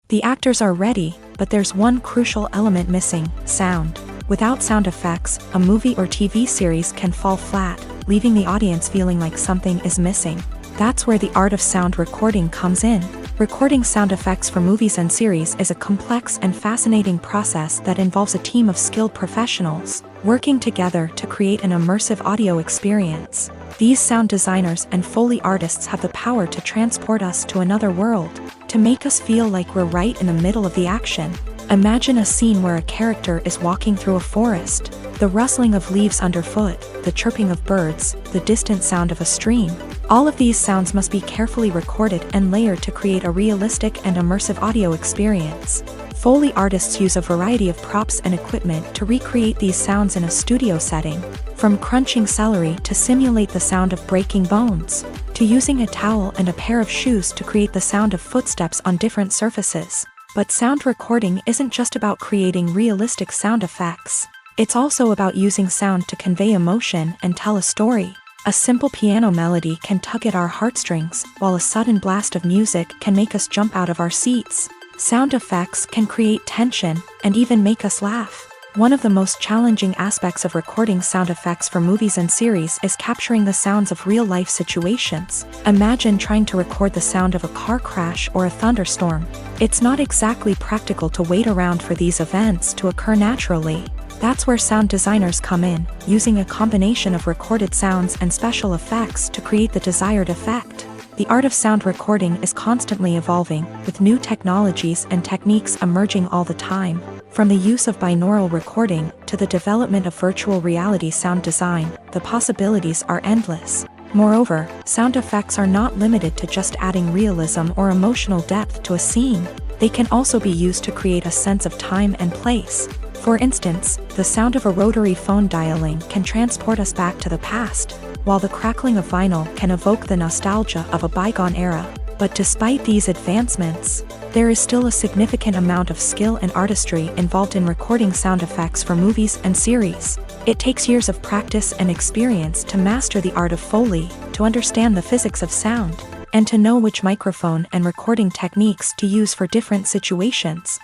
The actors are ready, but there's one crucial element missing: sound. Without sound effects, a movie or TV series can fall flat, leaving the audience feeling like something is missing. That's where the art of sound recording comes in. Recording sound effects for movies and series is a complex and fascinating process that involves a team of skilled professionals working together to create an immersive audio experience. These sound designers and Foley artists have the power to transport us to another world, to make us feel like we're right in the middle of the action. Imagine a scene where a character is walking through a forest. The rustling of leaves underfoot, the chirping of birds, the distant sound of a stream. All of these sounds must be carefully recorded and layered to create a realistic and immersive audio experience. Foley artists use a variety of props and equipment to recreate these sounds in a studio setting, from crunching celery to simulate the sound of breaking bones, to using a towel and a pair of shoes to create the sound of footsteps on different surfaces. But sound recording isn't just about creating realistic sound effects. It's also about using sound to convey emotion and tell a story. A simple piano melody can tug at our heartstrings, while a sudden blast of music can make us jump out of our seats. Sound effects can create tension and even make us laugh. One of the most challenging aspects of recording sound effects for movies and series is capturing the sounds of real-life situations. Imagine trying to record the sound of a car crash or a thunderstorm. It's not exactly practical to wait around for these events to occur naturally. That's where sound designers come in, using a combination of recorded sounds and special effects to create the desired effect. The art of sound recording is constantly evolving, with new technologies and techniques emerging all the time. From the use of binaural recording to the development of virtual reality sound design, the possibilities are endless. Moreover, sound effects are not limited to just adding realism or emotional depth to a scene. They can also be used to create a sense of time and place. For instance, the sound of a rotary phone dialing can transport us back to the past, while the crackling of vinyl can evoke the nostalgia of a bygone era. But despite these advancements, there is still a significant amount of skill and artistry involved in recording sound effects for movies and series. It takes years of practice and experience to master the art of Foley, to understand the physics of sound, and to know which microphone and recording techniques to use for different situations.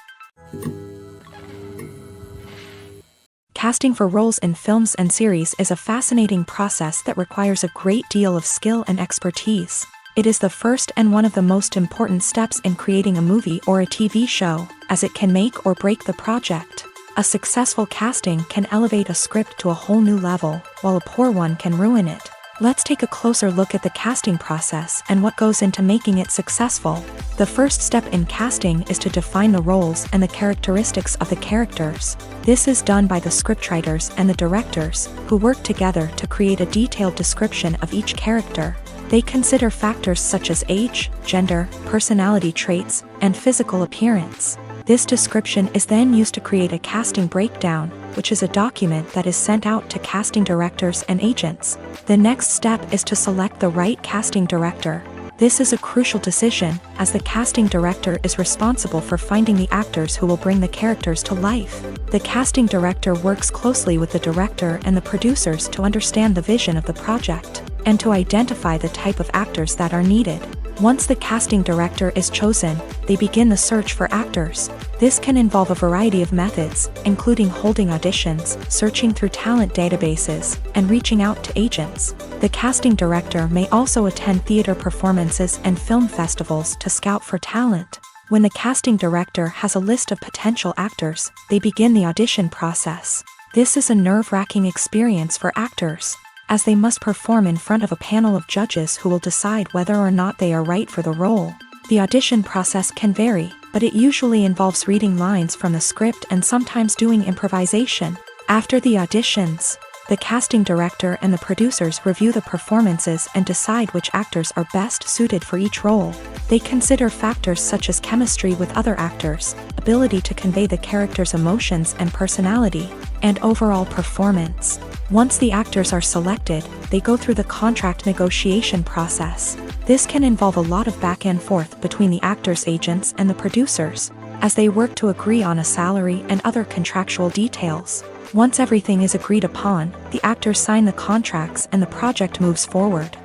Casting for roles in films and series is a fascinating process that requires a great deal of skill and expertise. It is the first and one of the most important steps in creating a movie or a TV show, as it can make or break the project. A successful casting can elevate a script to a whole new level, while a poor one can ruin it. Let's take a closer look at the casting process and what goes into making it successful. The first step in casting is to define the roles and the characteristics of the characters. This is done by the scriptwriters and the directors, who work together to create a detailed description of each character. They consider factors such as age, gender, personality traits, and physical appearance. This description is then used to create a casting breakdown, which is a document that is sent out to casting directors and agents. The next step is to select the right casting director. This is a crucial decision, as the casting director is responsible for finding the actors who will bring the characters to life. The casting director works closely with the director and the producers to understand the vision of the project, and to identify the type of actors that are needed. Once the casting director is chosen, they begin the search for actors. This can involve a variety of methods, including holding auditions, searching through talent databases, and reaching out to agents. The casting director may also attend theater performances and film festivals to scout for talent. When the casting director has a list of potential actors, they begin the audition process. This is a nerve-wracking experience for actors, as they must perform in front of a panel of judges who will decide whether or not they are right for the role. The audition process can vary, but it usually involves reading lines from the script and sometimes doing improvisation. After the auditions, the casting director and the producers review the performances and decide which actors are best suited for each role. They consider factors such as chemistry with other actors, ability to convey the character's emotions and personality, and overall performance. Once the actors are selected, they go through the contract negotiation process. This can involve a lot of back and forth between the actors' agents and the producers, as they work to agree on a salary and other contractual details. Once everything is agreed upon, the actors sign the contracts and the project moves forward.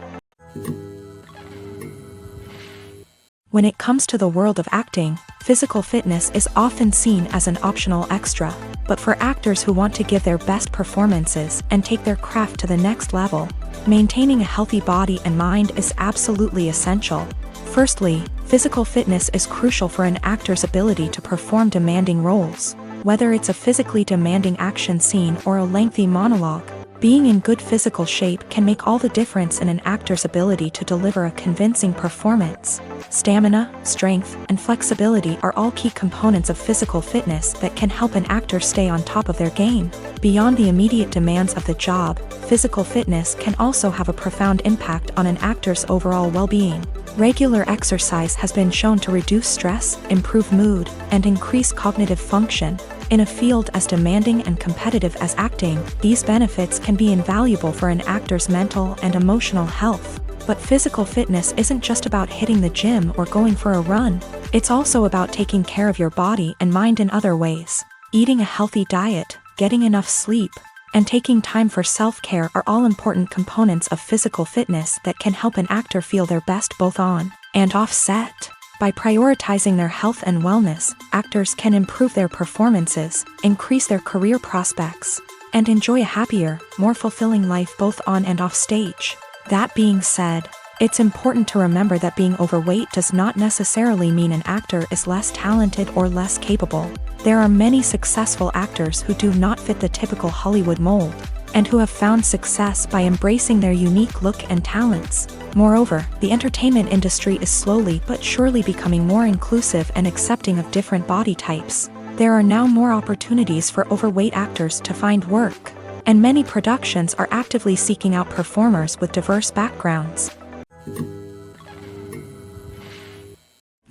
When it comes to the world of acting, physical fitness is often seen as an optional extra, but for actors who want to give their best performances and take their craft to the next level, maintaining a healthy body and mind is absolutely essential. Firstly, physical fitness is crucial for an actor's ability to perform demanding roles. Whether it's a physically demanding action scene or a lengthy monologue, being in good physical shape can make all the difference in an actor's ability to deliver a convincing performance. Stamina, strength, and flexibility are all key components of physical fitness that can help an actor stay on top of their game. Beyond the immediate demands of the job, physical fitness can also have a profound impact on an actor's overall well-being. Regular exercise has been shown to reduce stress, improve mood, and increase cognitive function. In a field as demanding and competitive as acting, these benefits can be invaluable for an actor's mental and emotional health. But physical fitness isn't just about hitting the gym or going for a run. It's also about taking care of your body and mind in other ways. Eating a healthy diet, getting enough sleep, and taking time for self-care are all important components of physical fitness that can help an actor feel their best both on and off set. By prioritizing their health and wellness, actors can improve their performances, increase their career prospects, and enjoy a happier, more fulfilling life both on and off stage. That being said, it's important to remember that being overweight does not necessarily mean an actor is less talented or less capable. There are many successful actors who do not fit the typical Hollywood mold, and who have found success by embracing their unique look and talents. Moreover, the entertainment industry is slowly but surely becoming more inclusive and accepting of different body types. There are now more opportunities for overweight actors to find work, and many productions are actively seeking out performers with diverse backgrounds.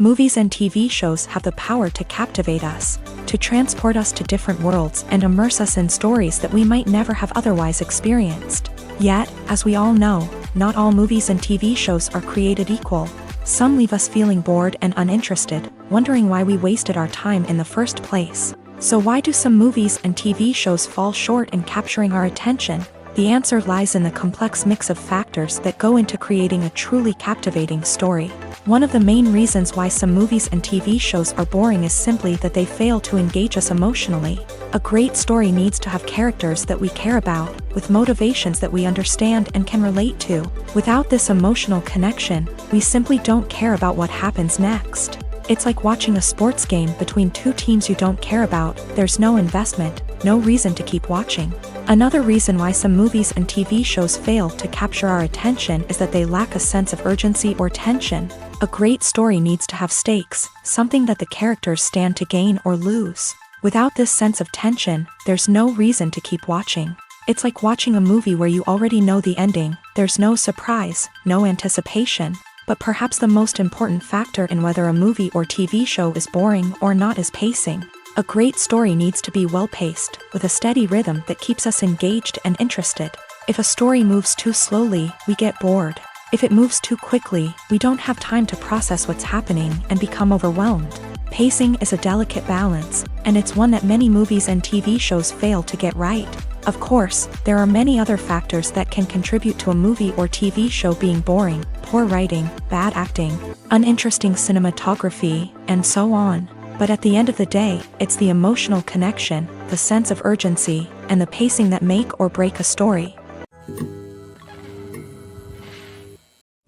Movies and TV shows have the power to captivate us, to transport us to different worlds and immerse us in stories that we might never have otherwise experienced. Yet, as we all know, not all movies and TV shows are created equal. Some leave us feeling bored and uninterested, wondering why we wasted our time in the first place. So why do some movies and TV shows fall short in capturing our attention? The answer lies in the complex mix of factors that go into creating a truly captivating story. One of the main reasons why some movies and TV shows are boring is simply that they fail to engage us emotionally. A great story needs to have characters that we care about, with motivations that we understand and can relate to. Without this emotional connection, we simply don't care about what happens next. It's like watching a sports game between two teams you don't care about. There's no investment, no reason to keep watching. Another reason why some movies and TV shows fail to capture our attention is that they lack a sense of urgency or tension. A great story needs to have stakes, something that the characters stand to gain or lose. Without this sense of tension, there's no reason to keep watching. It's like watching a movie where you already know the ending. There's no surprise, no anticipation. But perhaps the most important factor in whether a movie or TV show is boring or not is pacing. A great story needs to be well-paced, with a steady rhythm that keeps us engaged and interested. If a story moves too slowly, we get bored. If it moves too quickly, we don't have time to process what's happening and become overwhelmed. Pacing is a delicate balance, and it's one that many movies and TV shows fail to get right. Of course, there are many other factors that can contribute to a movie or TV show being boring: poor writing, bad acting, uninteresting cinematography, and so on. But at the end of the day, it's the emotional connection, the sense of urgency, and the pacing that make or break a story.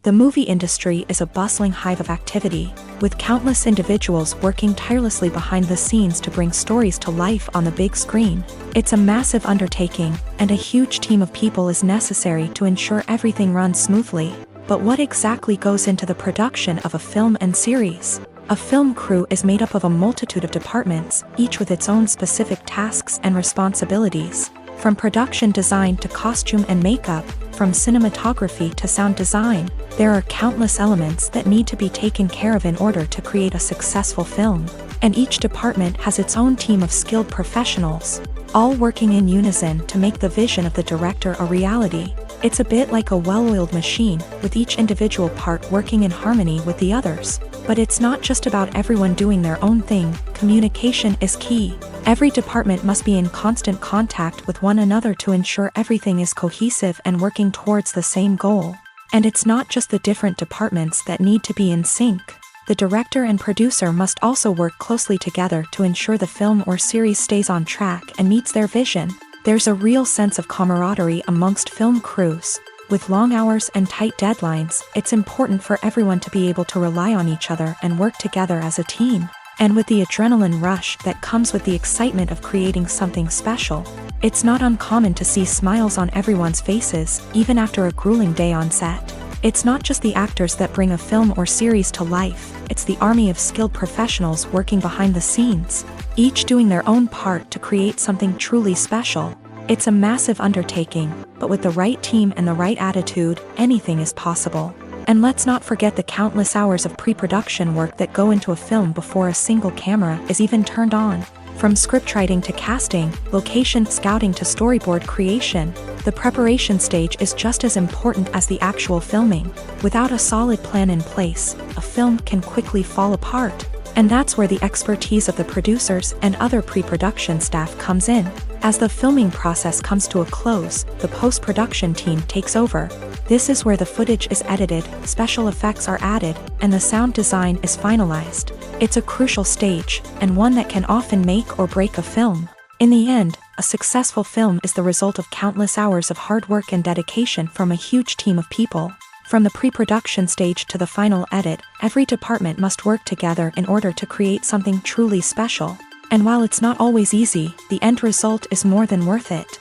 The movie industry is a bustling hive of activity, with countless individuals working tirelessly behind the scenes to bring stories to life on the big screen. It's a massive undertaking, and a huge team of people is necessary to ensure everything runs smoothly. But what exactly goes into the production of a film and series? A film crew is made up of a multitude of departments, each with its own specific tasks and responsibilities. From production design to costume and makeup, from cinematography to sound design, there are countless elements that need to be taken care of in order to create a successful film. And each department has its own team of skilled professionals, all working in unison to make the vision of the director a reality. It's a bit like a well-oiled machine, with each individual part working in harmony with the others. But it's not just about everyone doing their own thing. Communication is key. Every department must be in constant contact with one another to ensure everything is cohesive and working towards the same goal. And it's not just the different departments that need to be in sync. The director and producer must also work closely together to ensure the film or series stays on track and meets their vision. There's a real sense of camaraderie amongst film crews. With long hours and tight deadlines, it's important for everyone to be able to rely on each other and work together as a team. And with the adrenaline rush that comes with the excitement of creating something special, it's not uncommon to see smiles on everyone's faces, even after a grueling day on set. It's not just the actors that bring a film or series to life, it's the army of skilled professionals working behind the scenes, each doing their own part to create something truly special. It's a massive undertaking, but with the right team and the right attitude, anything is possible. And let's not forget the countless hours of pre-production work that go into a film before a single camera is even turned on. From scriptwriting to casting, location scouting to storyboard creation, the preparation stage is just as important as the actual filming. Without a solid plan in place, a film can quickly fall apart. And that's where the expertise of the producers and other pre-production staff comes in. As the filming process comes to a close, the post-production team takes over. This is where the footage is edited, special effects are added, and the sound design is finalized. It's a crucial stage, and one that can often make or break a film. In the end, a successful film is the result of countless hours of hard work and dedication from a huge team of people. From the pre-production stage to the final edit, every department must work together in order to create something truly special. And while it's not always easy, the end result is more than worth it.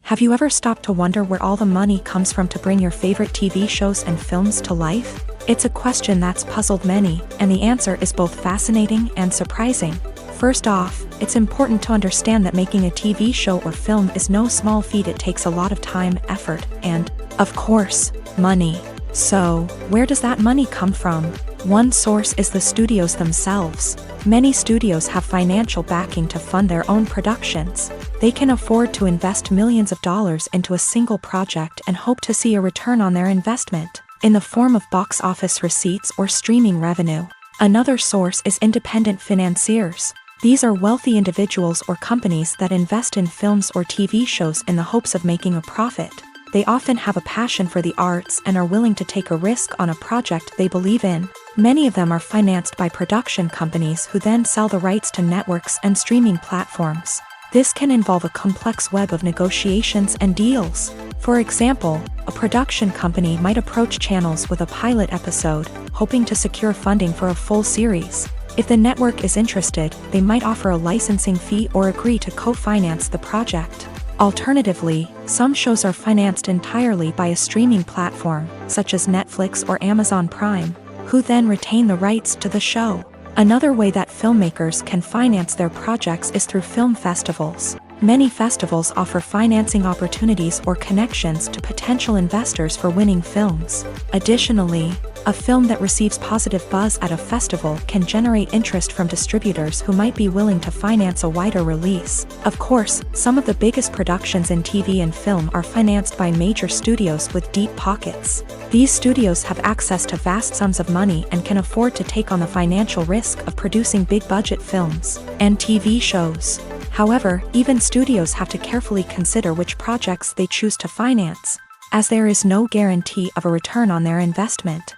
Have you ever stopped to wonder where all the money comes from to bring your favorite TV shows and films to life? It's a question that's puzzled many, and the answer is both fascinating and surprising. First off, it's important to understand that making a TV show or film is no small feat. It takes a lot of time, effort, and, of course, money. So, where does that money come from? One source is the studios themselves. Many studios have financial backing to fund their own productions. They can afford to invest millions of dollars into a single project and hope to see a return on their investment, in the form of box office receipts or streaming revenue. Another source is independent financiers. These are wealthy individuals or companies that invest in films or TV shows in the hopes of making a profit. They often have a passion for the arts and are willing to take a risk on a project they believe in. Many of them are financed by production companies who then sell the rights to networks and streaming platforms. This can involve a complex web of negotiations and deals. For example, a production company might approach channels with a pilot episode, hoping to secure funding for a full series. If the network is interested, they might offer a licensing fee or agree to co-finance the project. Alternatively, some shows are financed entirely by a streaming platform, such as Netflix or Amazon Prime, who then retain the rights to the show. Another way that filmmakers can finance their projects is through film festivals. Many festivals offer financing opportunities or connections to potential investors for winning films. Additionally, a film that receives positive buzz at a festival can generate interest from distributors who might be willing to finance a wider release. Of course, some of the biggest productions in TV and film are financed by major studios with deep pockets. These studios have access to vast sums of money and can afford to take on the financial risk of producing big-budget films and TV shows. However, even studios have to carefully consider which projects they choose to finance, as there is no guarantee of a return on their investment.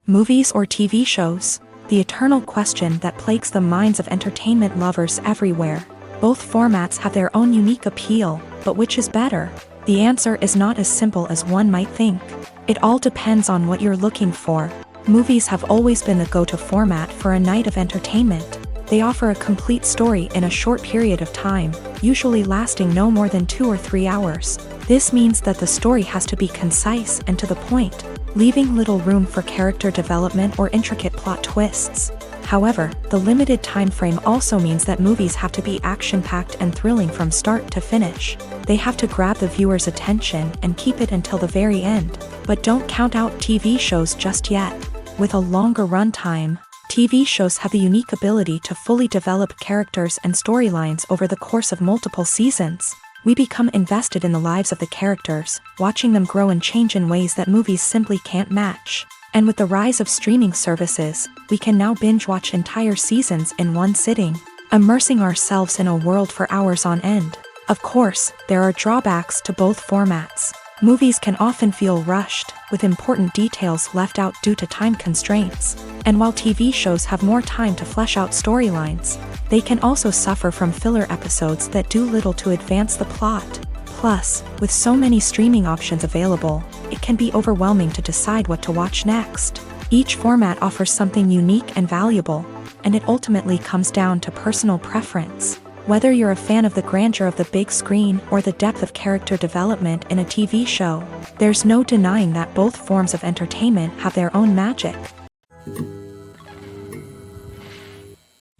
Movies or TV shows? The eternal question that plagues the minds of entertainment lovers everywhere. Both formats have their own unique appeal, but which is better? The answer is not as simple as one might think. It all depends on what you're looking for. Movies have always been the go-to format for a night of entertainment. They offer a complete story in a short period of time, usually lasting no more than 2 or 3 hours. This means that the story has to be concise and to the point, leaving little room for character development or intricate plot twists. However, the limited time frame also means that movies have to be action-packed and thrilling from start to finish. They have to grab the viewer's attention and keep it until the very end. But don't count out TV shows just yet. With a longer runtime, TV shows have the unique ability to fully develop characters and storylines over the course of multiple seasons. We become invested in the lives of the characters, watching them grow and change in ways that movies simply can't match. And with the rise of streaming services, we can now binge-watch entire seasons in one sitting, immersing ourselves in a world for hours on end. Of course, there are drawbacks to both formats. Movies can often feel rushed, with important details left out due to time constraints. And while TV shows have more time to flesh out storylines, they can also suffer from filler episodes that do little to advance the plot. Plus, with so many streaming options available, it can be overwhelming to decide what to watch next. Each format offers something unique and valuable, and it ultimately comes down to personal preference. Whether you're a fan of the grandeur of the big screen or the depth of character development in a TV show, there's no denying that both forms of entertainment have their own magic.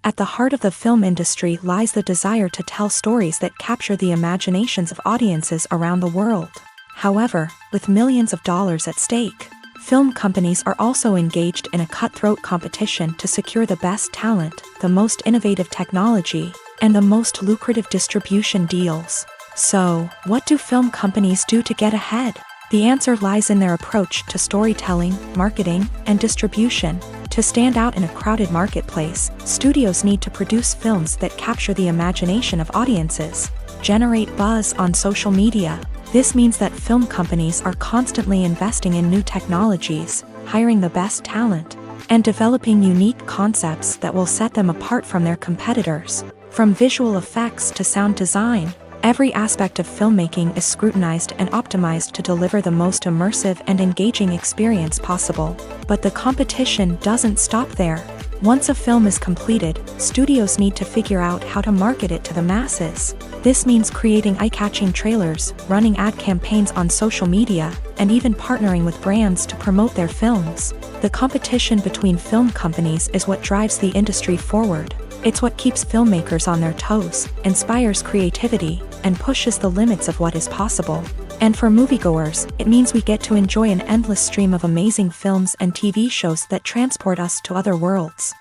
At the heart of the film industry lies the desire to tell stories that capture the imaginations of audiences around the world. However, with millions of dollars at stake, film companies are also engaged in a cutthroat competition to secure the best talent, the most innovative technology, and the most lucrative distribution deals. So, what do film companies do to get ahead? The answer lies in their approach to storytelling, marketing, and distribution. To stand out in a crowded marketplace, studios need to produce films that capture the imagination of audiences, generate buzz on social media. This means that film companies are constantly investing in new technologies, hiring the best talent, and developing unique concepts that will set them apart from their competitors. From visual effects to sound design, every aspect of filmmaking is scrutinized and optimized to deliver the most immersive and engaging experience possible. But the competition doesn't stop there. Once a film is completed, studios need to figure out how to market it to the masses. This means creating eye-catching trailers, running ad campaigns on social media, and even partnering with brands to promote their films. The competition between film companies is what drives the industry forward. It's what keeps filmmakers on their toes, inspires creativity, and pushes the limits of what is possible. And for moviegoers, it means we get to enjoy an endless stream of amazing films and TV shows that transport us to other worlds.